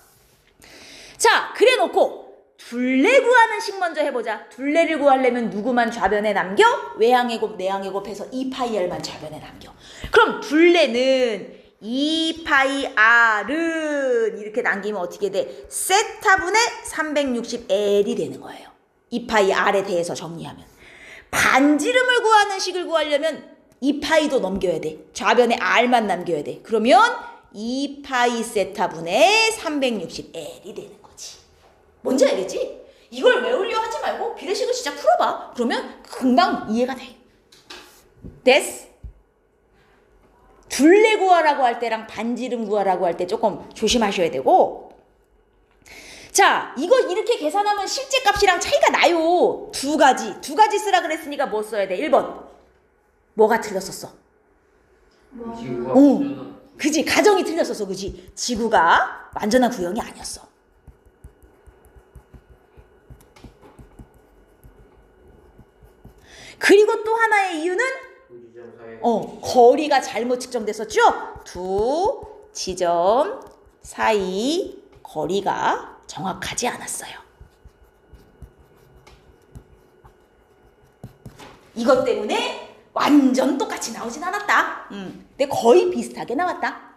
자, 그래 놓고 둘레 구하는 식 먼저 해보자. 둘레를 구하려면 누구만 좌변에 남겨? 외항의 곱 내항의 곱 해서 2파이R만 좌변에 남겨. 그럼 둘레는 2파이R은 이렇게 남기면 어떻게 돼? 세타분의 360L이 되는 거예요. 2파이R에 대해서 정리하면. 반지름을 구하는 식을 구하려면 2파이도 넘겨야 돼. 좌변에 R만 남겨야 돼. 그러면 2파이 세타분의 360L이 되는 거지. 뭔지 알겠지? 이걸 외우려 하지 말고 비례식을 진짜 풀어봐. 그러면 금방 이해가 돼. 됐어? 둘레 구하라고 할 때랑 반지름 구하라고 할 때 조금 조심하셔야 되고 자, 이거 이렇게 계산하면 실제 값이랑 차이가 나요. 두 가지 쓰라 그랬으니까 뭐 써야 돼? 1번. 뭐가 틀렸었어? 지구가 그지? 가정이 틀렸었어. 그지? 지구가 완전한 구형이 아니었어. 그리고 또 하나의 이유는 거리가 잘못 측정됐었죠? 두 지점 사이 거리가 정확하지 않았어요. 이것 때문에 완전 똑같이 나오진 않았다. 근데 거의 비슷하게 나왔다.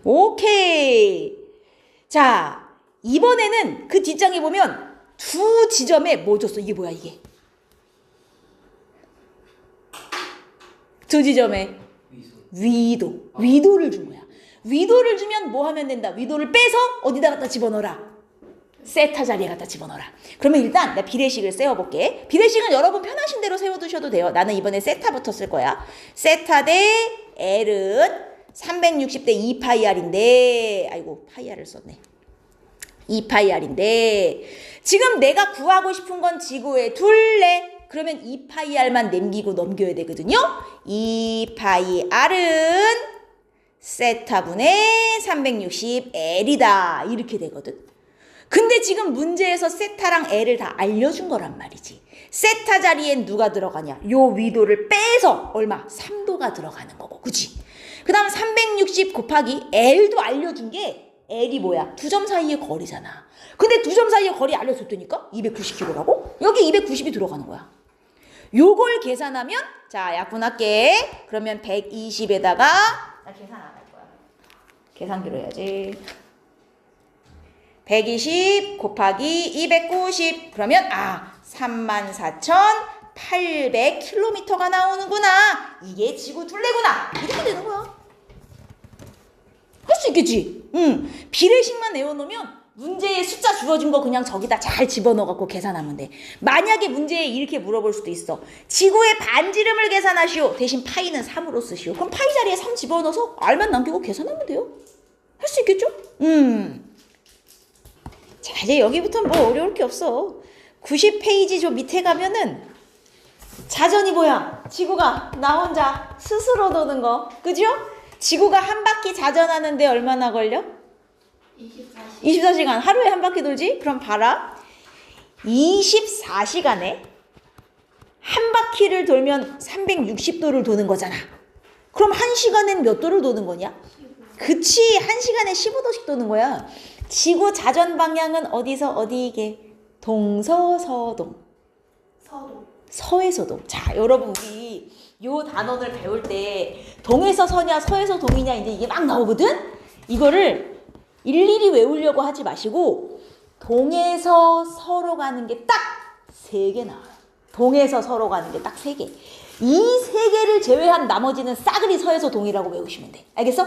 오케이. 자, 이번에는 그 뒷장에 보면 두 지점에 뭐 줬어? 이게 뭐야 이게? 두 지점에 위도를 준 거야. 위도를 주면 뭐 하면 된다? 위도를 빼서 어디다 갖다 집어넣어라? 세타 자리에 갖다 집어넣어라. 그러면 일단 나 비례식을 세워볼게. 비례식은 여러분 편하신 대로 세워두셔도 돼요. 나는 이번에 세타부터 쓸 거야. 세타 대 L은 360대 2파이R인데 아이고 파이R을 썼네. 2파이R인데 지금 내가 구하고 싶은 건 지구의 둘레. 그러면 2파이R만 남기고 넘겨야 되거든요. 2파이R은 세타분의 360L이다. 이렇게 되거든. 근데 지금 문제에서 세타랑 L을 다 알려준 거란 말이지. 세타 자리엔 누가 들어가냐? 요 위도를 빼서 얼마? 3도가 들어가는 거고. 그치? 그 다음 360 곱하기 L도 알려준 게 L이 뭐야? 두 점 사이의 거리잖아. 근데 두 점 사이의 거리 알려줬다니까? 290km라고? 여기 290이 들어가는 거야. 요걸 계산하면 자 약분할게. 그러면 120에다가 나 계산 안 할 거야. 계산기로 해야지. 120 곱하기 290 그러면 34,800km가 나오는구나. 이게 지구 둘레구나. 이렇게 되는 거야. 할 수 있겠지? 비례식만 외워놓으면 문제에 숫자 주어진 거 그냥 저기다 잘 집어넣어갖고 계산하면 돼. 만약에 문제에 이렇게 물어볼 수도 있어. 지구의 반지름을 계산하시오. 대신 파이는 3으로 쓰시오. 그럼 파이 자리에 3 집어넣어서 R만 남기고 계산하면 돼요. 할 수 있겠죠? 자, 이제 여기부터는 뭐 어려울 게 없어. 90페이지 저 밑에 가면은 자전이 뭐야? 지구가 나 혼자 스스로 도는 거. 그죠? 지구가 한 바퀴 자전하는데 얼마나 걸려? 24시간. 24시간. 하루에 한 바퀴 돌지? 그럼 봐라. 24시간에 한 바퀴를 돌면 360도를 도는 거잖아. 그럼 한 시간엔 몇 도를 도는 거냐? 그치. 한 시간에 15도씩 도는 거야. 지구 자전 방향은 어디서 어디이게? 동서서동. 서도. 서에서동. 자, 여러분 우리 요 단원을 배울 때 동에서 서냐 서에서 동이냐 이제 이게 막 나오거든? 이거를 일일이 외우려고 하지 마시고 동에서 서로 가는 게 딱 3개 나와요. 동에서 서로 가는 게 딱 3개. 이 3개를 제외한 나머지는 싸그리 서에서 동이라고 외우시면 돼. 알겠어?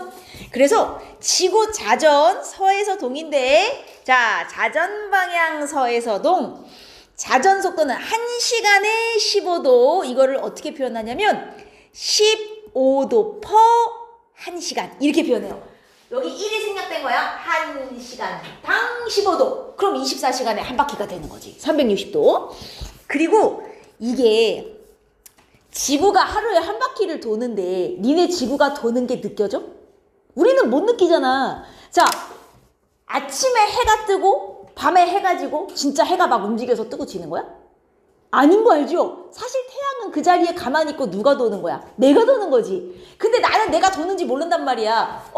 그래서 지구 자전 서에서 동인데 자, 자전 방향 서에서 동. 자전 속도는 1시간에 15도. 이거를 어떻게 표현하냐면 15도 per 1시간 이렇게 표현해요. 여기 1이 생략된 거야. 1시간당 15도. 그럼 24시간에 한 바퀴가 되는 거지. 360도. 그리고 이게 지구가 하루에 한 바퀴를 도는데 니네 지구가 도는 게 느껴져? 우리는 못 느끼잖아. 자, 아침에 해가 뜨고 밤에 해가 지고 진짜 해가 막 움직여서 뜨고 지는 거야? 아닌 거 알죠? 사실 태양은 그 자리에 가만히 있고 누가 도는 거야? 내가 도는 거지. 근데 나는 내가 도는지 모른단 말이야.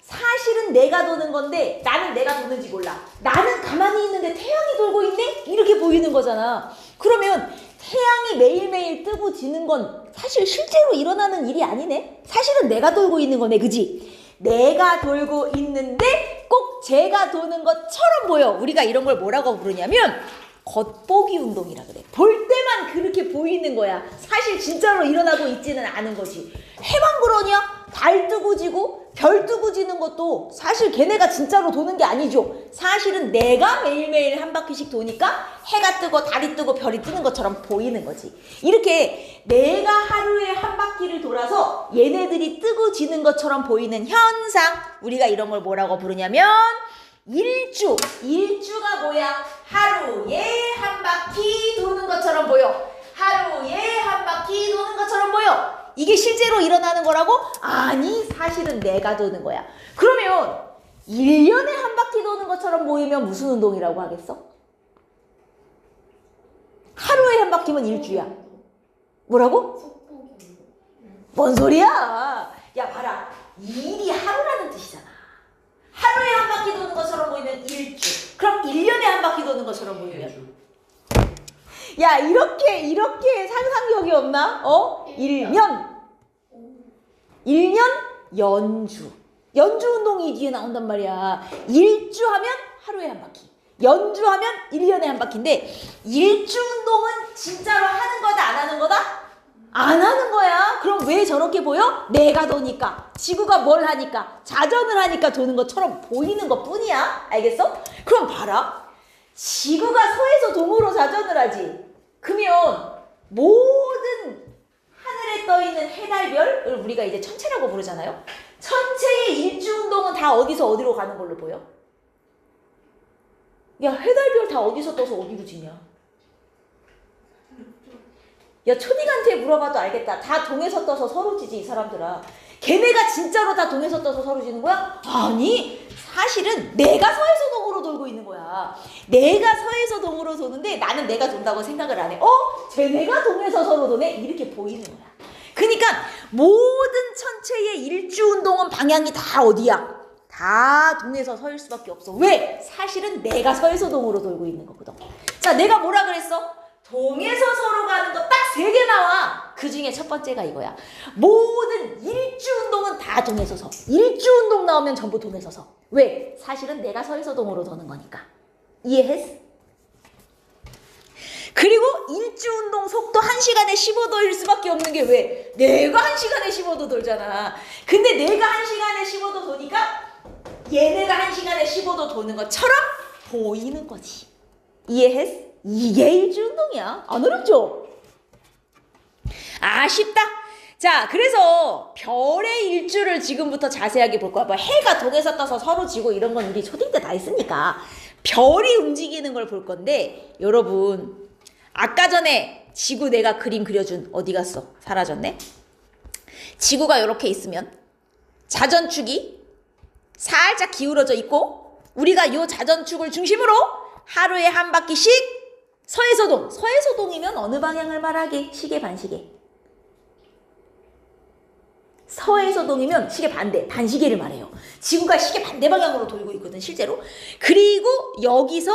사실은 내가 도는 건데 나는 내가 도는지 몰라. 나는 가만히 있는데 태양이 돌고 있네? 이렇게 보이는 거잖아. 그러면 태양이 매일매일 뜨고 지는 건 사실 실제로 일어나는 일이 아니네? 사실은 내가 돌고 있는 거네, 그지? 내가 돌고 있는데 꼭 제가 도는 것처럼 보여. 우리가 이런 걸 뭐라고 부르냐면 겉보기 운동이라 그래. 볼 때만 그렇게 보이는 거야. 사실 진짜로 일어나고 있지는 않은 거지. 해만 그러냐? 달 뜨고 지고 별 뜨고 지는 것도 사실 걔네가 진짜로 도는 게 아니죠. 사실은 내가 매일매일 한 바퀴씩 도니까 해가 뜨고 달이 뜨고 별이 뜨는 것처럼 보이는 거지. 이렇게 내가 하루에 한 바퀴를 돌아서 얘네들이 뜨고 지는 것처럼 보이는 현상, 우리가 이런 걸 뭐라고 부르냐면 일주. 일주가 뭐야? 하루에 한 바퀴 도는 것처럼 보여. 하루에 한 바퀴 도는 것처럼 보여. 이게 실제로 일어나는 거라고? 아니, 사실은 내가 도는 거야. 그러면 1년에 한 바퀴 도는 것처럼 보이면 무슨 운동이라고 하겠어? 하루에 한 바퀴면 일주야. 뭐라고? 속보기 운동. 뭔 소리야? 야, 봐라. 일이 하루라는 뜻이잖아. 하루에 한 바퀴 도는 것처럼 보이면 일주. 그럼 1년에 한 바퀴 도는 것처럼 보이면? 야, 이렇게 상상력이 없나? 1년. 1년 연주. 연주 운동이 뒤에 나온단 말이야. 일주하면 하루에 한 바퀴. 연주하면 1년에 한 바퀴인데 일주 운동은 진짜로 하는 거다 안 하는 거다? 안 하는 거야. 그럼 왜 저렇게 보여? 내가 도니까. 지구가 뭘 하니까. 자전을 하니까 도는 것처럼 보이는 것 뿐이야. 알겠어? 그럼 봐라. 지구가 서에서 동으로 자전을 하지. 그러면 모든 하늘에 떠있는 해달별을 우리가 이제 천체라고 부르잖아요. 천체의 일주운동은 다 어디서 어디로 가는 걸로 보여? 야, 해달별 다 어디서 떠서 어디로 지냐? 야, 초딩한테 물어봐도 알겠다. 다 동에서 떠서 서로 지지, 이 사람들아. 걔네가 진짜로 다 동에서 떠서 서로 지는 거야? 아니, 사실은 내가 서에서 동으로 돌고 있는 거야. 내가 서에서 동으로 도는데 나는 내가 돈다고 생각을 안 해. 쟤네가 동에서 서로 도네? 이렇게 보이는 거야. 그러니까 모든 천체의 일주운동은 방향이 다 어디야? 다 동에서 서일 수밖에 없어. 왜? 사실은 내가 서에서 동으로 돌고 있는 거거든. 자, 내가 뭐라 그랬어? 동에서 서로 가는 거 딱 3개 나와. 그 중에 첫 번째가 이거야. 모든 일주운동은 다 동에서 서. 일주운동 나오면 전부 동에서 서. 왜? 사실은 내가 서에서 동으로 도는 거니까. 이해했어? 그리고 일주운동 속도 1시간에 15도일 수밖에 없는 게 왜? 내가 1시간에 15도 돌잖아. 근데 내가 1시간에 15도 도니까 얘네가 1시간에 15도 도는 것처럼 보이는 거지. 이해했어? 이게 일주운동이야. 안 어렵죠? 쉽다. 자, 그래서 별의 일주를 지금부터 자세하게 볼 거야. 뭐 해가 동에서 떠서 서로 지고 이런 건 우리 초딩 때 다 했으니까 별이 움직이는 걸 볼 건데, 여러분 아까 전에 지구 내가 그림 그려준 어디 갔어? 사라졌네? 지구가 이렇게 있으면 자전축이 살짝 기울어져 있고, 우리가 요 자전축을 중심으로 하루에 한 바퀴씩 서해서동, 서해서동이면 어느 방향을 말하게? 시계 반시계. 서해서동이면 시계 반대, 반시계를 말해요. 지구가 시계 반대 방향으로 돌고 있거든, 실제로. 그리고 여기서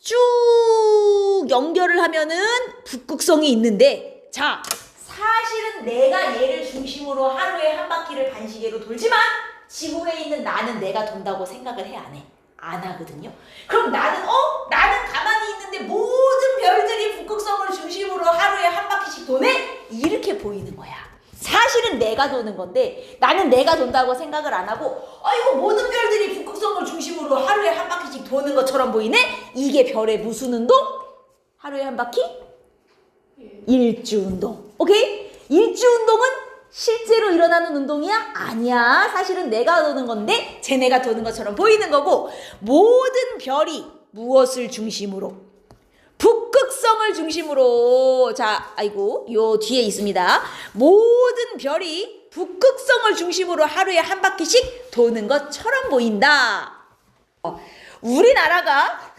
쭉 연결을 하면은 북극성이 있는데, 자, 사실은 내가 얘를 중심으로 하루에 한 바퀴를 반시계로 돌지만 지구에 있는 나는 내가 돈다고 생각을 해, 안 해? 안 하거든요. 그럼 나는 가만히 있는데 모든 별들이 북극성을 중심으로 하루에 한 바퀴씩 도네? 이렇게 보이는 거야. 사실은 내가 도는 건데 나는 내가 돈다고 생각을 안 하고, 이거 모든 별들이 북극성을 중심으로 하루에 한 바퀴씩 도는 것처럼 보이네? 이게 별의 무슨 운동? 하루에 한 바퀴? 일주운동. 오케이? 일주운동은 실제로 일어나는 운동이야? 아니야. 사실은 내가 도는 건데 쟤네가 도는 것처럼 보이는 거고, 모든 별이 무엇을 중심으로? 북극성을 중심으로. 자, 아이고, 요 뒤에 있습니다. 모든 별이 북극성을 중심으로 하루에 한 바퀴씩 도는 것처럼 보인다. 우리나라가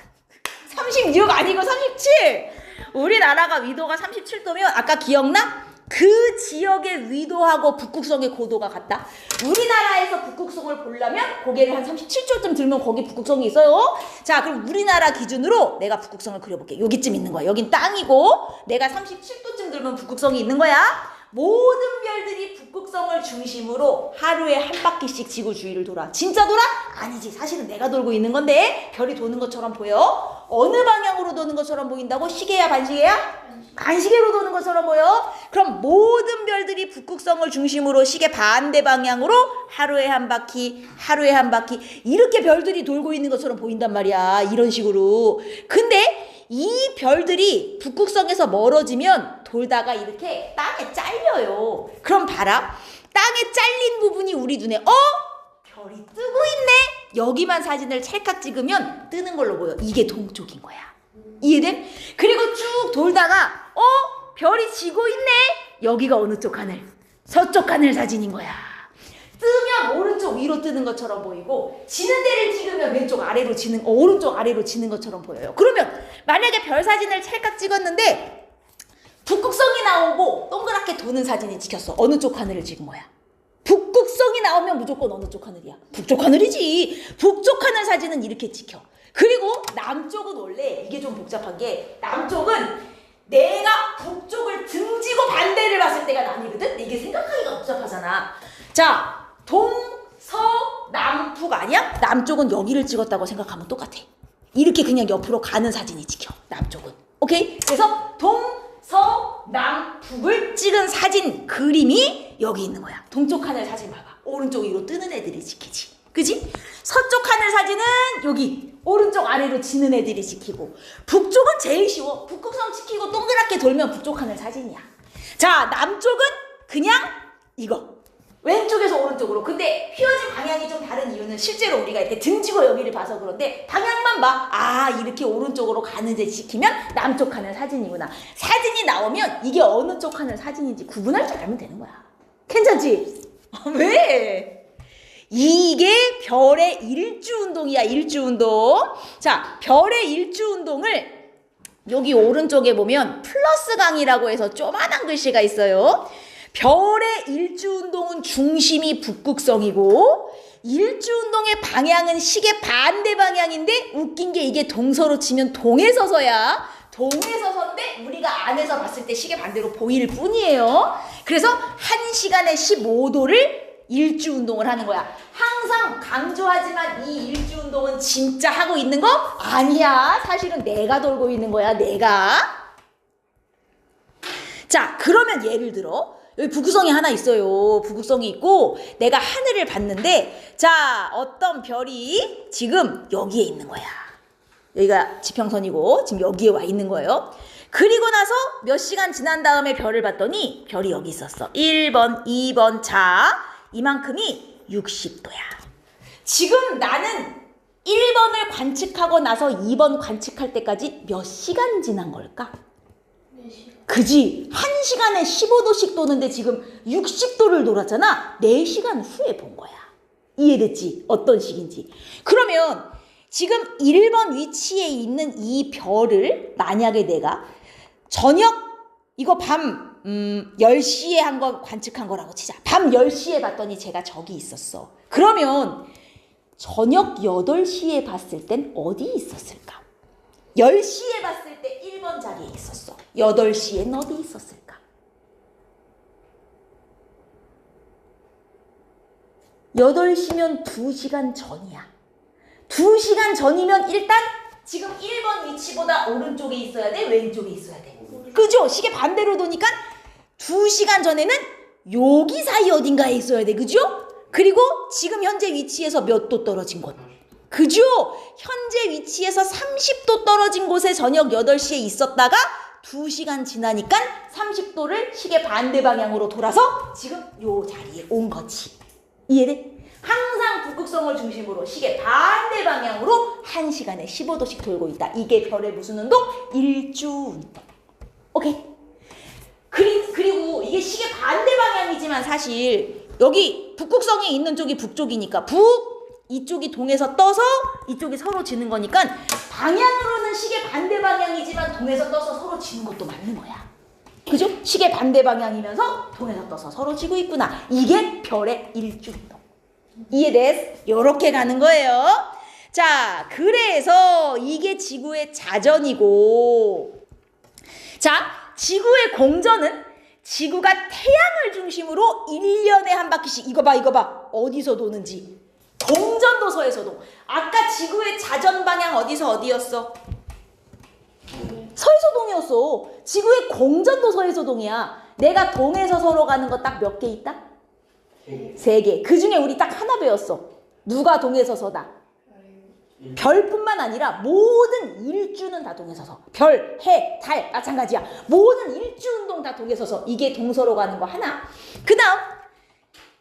36 아니고 37. 우리나라가 위도가 37도면 아까 기억나? 그 지역의 위도하고 북극성의 고도가 같다. 우리나라에서 북극성을 보려면 고개를 한 37도쯤 들면 거기 북극성이 있어요. 자, 그럼 우리나라 기준으로 내가 북극성을 그려볼게. 여기쯤 있는 거야. 여긴 땅이고 내가 37도쯤 들면 북극성이 있는 거야. 모든 별들이 북극성을 중심으로 하루에 한 바퀴씩 지구 주위를 돌아. 진짜 돌아? 아니지. 사실은 내가 돌고 있는 건데 별이 도는 것처럼 보여. 어느 방향으로 도는 것처럼 보인다고? 시계야, 반시계야? 반시계로 도는 것처럼 보여. 그럼 모든 별들이 북극성을 중심으로 시계 반대 방향으로 하루에 한 바퀴, 하루에 한 바퀴 이렇게 별들이 돌고 있는 것처럼 보인단 말이야. 이런 식으로. 근데 이 별들이 북극성에서 멀어지면 돌다가 이렇게 땅에 잘려요. 그럼 봐라. 땅에 잘린 부분이 우리 눈에 별이 뜨고 있네. 여기만 사진을 찰칵 찍으면 뜨는 걸로 보여. 이게 동쪽인 거야. 이해돼? 그리고 쭉 돌다가 별이 지고 있네. 여기가 어느 쪽 하늘? 서쪽 하늘 사진인 거야. 뜨면 오른쪽 위로 뜨는 것처럼 보이고, 지는 데를 찍으면 왼쪽 아래로 지는, 오른쪽 아래로 지는 것처럼 보여요. 그러면 만약에 별 사진을 찰칵 찍었는데 북극성이 나오고 동그랗게 도는 사진이 찍혔어. 어느 쪽 하늘을 찍은 거야? 북극성이 나오면 무조건 어느 쪽 하늘이야? 북쪽 하늘이지. 북쪽 하늘 사진은 이렇게 찍혀. 그리고 남쪽은 원래 이게 좀 복잡한 게, 남쪽은 내가 북쪽을 등지고 반대를 봤을 때가 남이거든? 이게 생각하기가 복잡하잖아. 자, 동, 서, 남, 북 아니야? 남쪽은 여기를 찍었다고 생각하면 똑같아. 이렇게 그냥 옆으로 가는 사진이 찍혀, 남쪽은. 오케이? 그래서 동, 서, 남, 북을 찍은 사진, 그림이 여기 있는 거야. 동쪽 하늘 사진 봐봐. 오른쪽 위로 뜨는 애들이 찍히지. 그지? 서쪽 하늘 사진은 여기 오른쪽 아래로 지는 애들이 찍히고, 북쪽은 제일 쉬워. 북극성 찍히고 동그랗게 돌면 북쪽 하늘 사진이야. 자, 남쪽은 그냥 이거 왼쪽에서 오른쪽으로. 근데 휘어진 방향이 좀 다른 이유는 실제로 우리가 이렇게 등지고 여기를 봐서 그런데, 방향만 봐. 이렇게 오른쪽으로 가는데 찍히면 남쪽 하늘 사진이구나. 사진이 나오면 이게 어느 쪽 하늘 사진인지 구분할 줄 알면 되는 거야. 괜찮지? 왜? 이게 별의 일주운동이야, 일주운동. 자, 별의 일주운동을 여기 오른쪽에 보면 플러스 강이라고 해서 조만한 글씨가 있어요. 별의 일주운동은 중심이 북극성이고, 일주운동의 방향은 시계 반대 방향인데, 웃긴 게 이게 동서로 치면 동에 서서야. 동에 서서인데 우리가 안에서 봤을 때 시계 반대로 보일 뿐이에요. 그래서 1시간에 15도를 일주운동을 하는 거야. 항상 강조하지만 이 일주운동은 진짜 하고 있는 거 아니야. 사실은 내가 돌고 있는 거야, 내가. 자, 그러면 예를 들어 여기 북극성이 하나 있어요. 북극성이 있고 내가 하늘을 봤는데 자, 어떤 별이 지금 여기에 있는 거야. 여기가 지평선이고 지금 여기에 와 있는 거예요. 그리고 나서 몇 시간 지난 다음에 별을 봤더니 별이 여기 있었어. 1번, 2번. 자, 이만큼이 60도야. 지금 나는 1번을 관측하고 나서 2번 관측할 때까지 몇 시간 지난 걸까? 4시간. 그지? 1시간에 15도씩 도는데 지금 60도를 돌았잖아. 4시간 후에 본 거야. 이해됐지? 어떤 식인지. 그러면 지금 1번 위치에 있는 이 별을 만약에 내가 저녁 이거 밤 10시에 한 거 관측한 거라고 치자. 밤 10시에 봤더니 제가 저기 있었어. 그러면 저녁 8시에 봤을 땐 어디 있었을까? 10시에 봤을 때 1번 자리에 있었어. 8시엔 어디 있었을까? 8시면 2시간 전이야. 2시간 전이면 일단 지금 1번 위치보다 오른쪽에 있어야 돼? 왼쪽에 있어야 돼? 그죠? 시계 반대로 도니까 2시간 전에는 여기 사이 어딘가에 있어야 돼. 그죠? 그리고 지금 현재 위치에서 몇 도 떨어진 곳? 그죠? 현재 위치에서 30도 떨어진 곳에 저녁 8시에 있었다가 2시간 지나니까 30도를 시계 반대 방향으로 돌아서 지금 요 자리에 온 거지. 이해돼? 항상 북극성을 중심으로 시계 반대 방향으로 1시간에 15도씩 돌고 있다. 이게 별의 무슨 운동? 일주운동. 오케이? 그리고 이게 시계 반대 방향이지만 사실 여기 북극성이 있는 쪽이 북쪽이니까 이쪽이 동에서 떠서 이쪽이 서로 지는 거니까 방향으로는 시계 반대 방향이지만 동에서 떠서 서로 지는 것도 맞는 거야. 그죠? 시계 반대 방향이면서 동에서 떠서 서로 지고 있구나. 이게 별의 일주운동. 이해됐어? 요렇게 가는 거예요. 자, 그래서 이게 지구의 자전이고 자, 지구의 공전은 지구가 태양을 중심으로 1년에 한 바퀴씩 이거 봐 어디서 도는지 동전도서에서 도. 아까 지구의 자전 방향 어디였어? 서에서 동이었어. 지구의 공전도 서에서 동이야. 내가 동에서 서로 가는 거 딱 몇 개 있다? 3개. 그 중에 우리 딱 하나 배웠어. 누가 동에서 서다? 별뿐만 아니라 모든 일주는 다 동에서 서. 별, 해, 달 마찬가지야. 모든 일주운동 다 동에서 서. 이게 동서로 가는 거 하나. 그 다음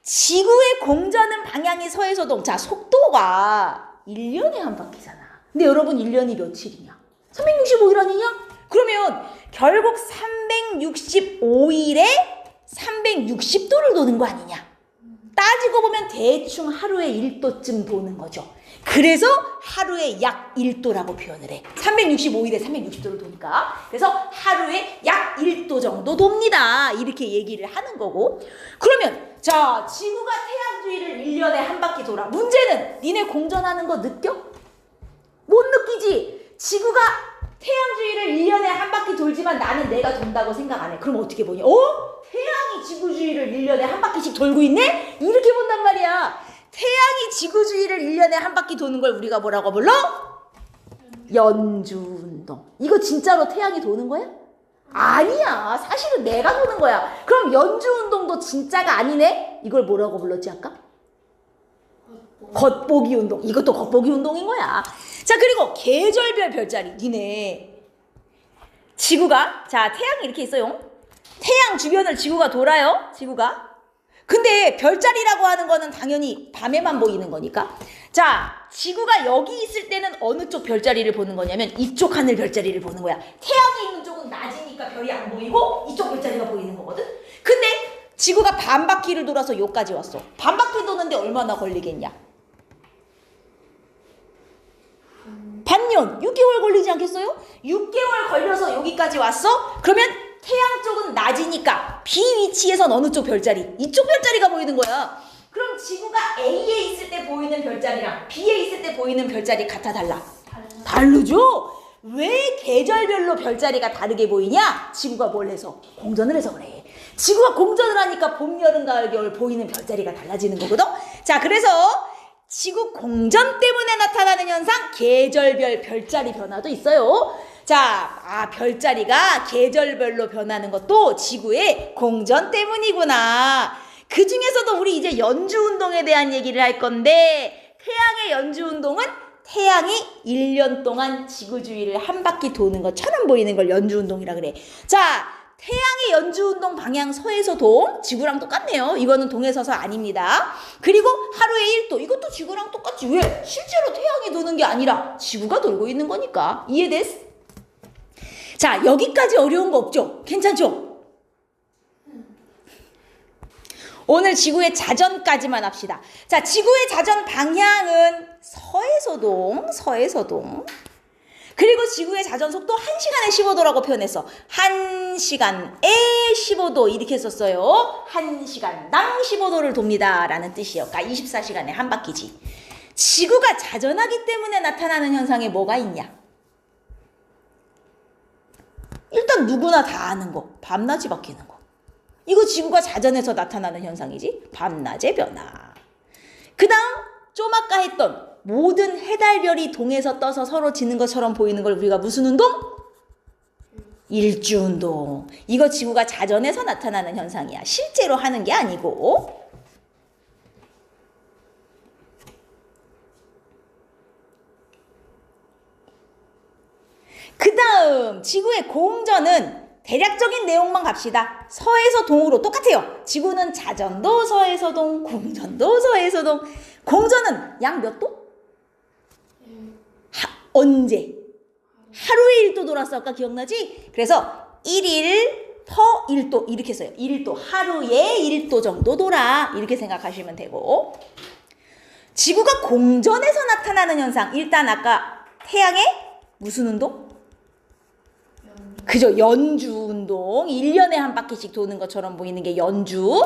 지구의 공전은 방향이 서에서 동. 자, 속도가 1년에 한 바퀴잖아. 근데 여러분 1년이 며칠이냐? 365일 아니냐? 그러면 결국 365일에 360도를 도는 거 아니냐? 따지고 보면 대충 하루에 1도쯤 도는 거죠. 그래서 하루에 약 1도라고 표현을 해. 365일에 360도를 도니까. 그래서 하루에 약 1도 정도 돕니다. 이렇게 얘기를 하는 거고. 그러면 자, 지구가 태양 주위를 1년에 한 바퀴 돌아. 문제는 니네 공전하는 거 느껴? 못 느끼지? 지구가 태양 주위를 1년에 한 바퀴 돌지만 나는 내가 돈다고 생각 안 해. 그럼 어떻게 보니? 태양이 지구 주위를 1년에 한 바퀴씩 돌고 있네? 이렇게 본단 말이야. 태양이 지구 주위를 1년에 한 바퀴 도는 걸 우리가 뭐라고 불러? 연주운동. 이거 진짜로 태양이 도는 거야? 아니야. 사실은 내가 도는 거야. 그럼 연주운동도 진짜가 아니네? 이걸 뭐라고 불렀지 아까? 겉보기 운동. 이것도 겉보기 운동인 거야. 자, 그리고 계절별 별자리. 니네 지구가 자, 태양이 이렇게 있어요. 태양 주변을 지구가 돌아요. 지구가. 근데 별자리라고 하는 거는 당연히 밤에만 보이는 거니까. 자, 지구가 여기 있을 때는 어느 쪽 별자리를 보는 거냐면 이쪽 하늘 별자리를 보는 거야. 태양이 있는 쪽은 낮이니까 별이 안 보이고 이쪽 별자리가 보이는 거거든. 근데 지구가 반바퀴를 돌아서 여기까지 왔어. 반바퀴 도는데 얼마나 걸리겠냐? 반년, 6개월 걸리지 않겠어요? 6개월 걸려서 여기까지 왔어? 그러면 태양 쪽은 낮이니까 B 위치에선 어느 쪽 별자리? 이쪽 별자리가 보이는 거야. 그럼 지구가 A에 있을 때 보이는 별자리랑 B에 있을 때 보이는 별자리 같아 달라? 다르죠? 왜 계절별로 별자리가 다르게 보이냐? 지구가 뭘 해서? 공전을 해서 그래. 지구가 공전을 하니까 봄, 여름, 가을, 겨울 보이는 별자리가 달라지는 거거든? 자, 그래서 지구 공전 때문에 나타나는 현상, 계절별 별자리 변화도 있어요. 자, 별자리가 계절별로 변하는 것도 지구의 공전 때문이구나. 그 중에서도 우리 이제 연주운동에 대한 얘기를 할 건데, 태양의 연주운동은 태양이 1년 동안 지구 주위를 한 바퀴 도는 것처럼 보이는 걸 연주운동이라 그래. 자, 태양의 연주운동 방향 서에서 동, 지구랑 똑같네요. 이거는 동에서서 아닙니다. 그리고 하루에 1도, 이것도 지구랑 똑같지. 왜? 실제로 태양이 도는 게 아니라 지구가 돌고 있는 거니까. 이해됐어? 자, 여기까지 어려운 거 없죠? 괜찮죠? 오늘 지구의 자전까지만 합시다. 자, 지구의 자전 방향은 서에서 동, 서에서 동. 그리고 지구의 자전 속도 1시간에 15도라고 표현했어. 1시간에 15도 이렇게 썼어요. 1시간당 15도를 돕니다 라는 뜻이에요. 그러니까 24시간에 한 바퀴지. 지구가 자전하기 때문에 나타나는 현상에 뭐가 있냐? 일단 누구나 다 아는 거. 밤낮이 바뀌는 거. 이거 지구가 자전해서 나타나는 현상이지. 밤낮의 변화. 그 다음 좀 아까 했던 모든 해달별이 동에서 떠서 서로 지는 것처럼 보이는 걸 우리가 무슨 운동? 일주운동. 이거 지구가 자전해서 나타나는 현상이야. 실제로 하는 게 아니고. 그 다음 지구의 공전은 대략적인 내용만 갑시다. 서에서 동으로 똑같아요. 지구는 자전도 서에서 동, 공전도 서에서 동. 공전은 약 몇 도? 언제? 하루에 1도 돌았어. 아까 기억나지? 그래서 1일 퍼 1도 이렇게 써요. 1도. 하루에 1도 정도 돌아. 이렇게 생각하시면 되고. 지구가 공전에서 나타나는 현상. 일단 아까 태양의 무슨 운동? 그죠? 연주운동. 1년에 한 바퀴씩 도는 것처럼 보이는 게 연주.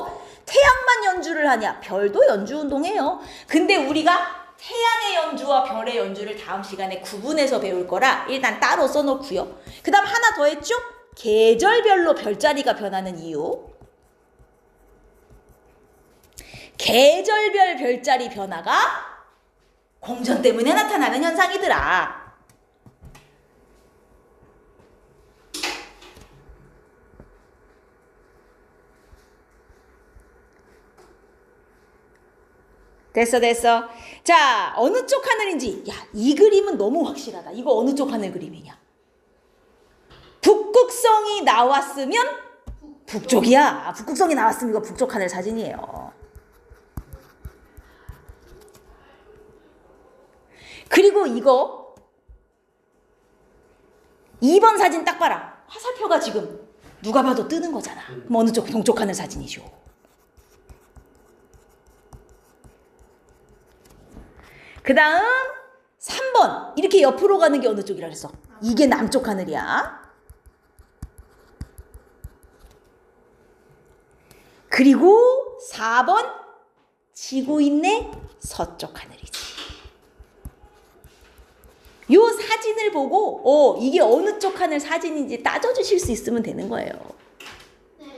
태양만 연주를 하냐? 별도 연주운동해요. 근데 우리가 태양의 연주와 별의 연주를 다음 시간에 구분해서 배울 거라 일단 따로 써놓고요. 그 다음 하나 더 했죠? 계절별로 별자리가 변하는 이유. 계절별 별자리 변화가 공전 때문에 나타나는 현상이더라. 됐어. 자, 어느 쪽 하늘인지. 야, 이 그림은 너무 확실하다. 이거 어느 쪽 하늘 그림이냐? 북극성이 나왔으면 북쪽이야. 북극성이 나왔으면 이거 북쪽 하늘 사진이에요. 그리고 이거 2번 사진 딱 봐라. 화살표가 지금 누가 봐도 뜨는 거잖아. 그럼 어느 쪽? 동쪽 하늘 사진이죠. 그 다음 3번 이렇게 옆으로 가는 게 어느 쪽이라 그랬어? 이게 남쪽 하늘이야. 그리고 4번 지구 있네 서쪽 하늘이지. 요 사진을 보고 이게 어느 쪽 하늘 사진인지 따져주실 수 있으면 되는 거예요.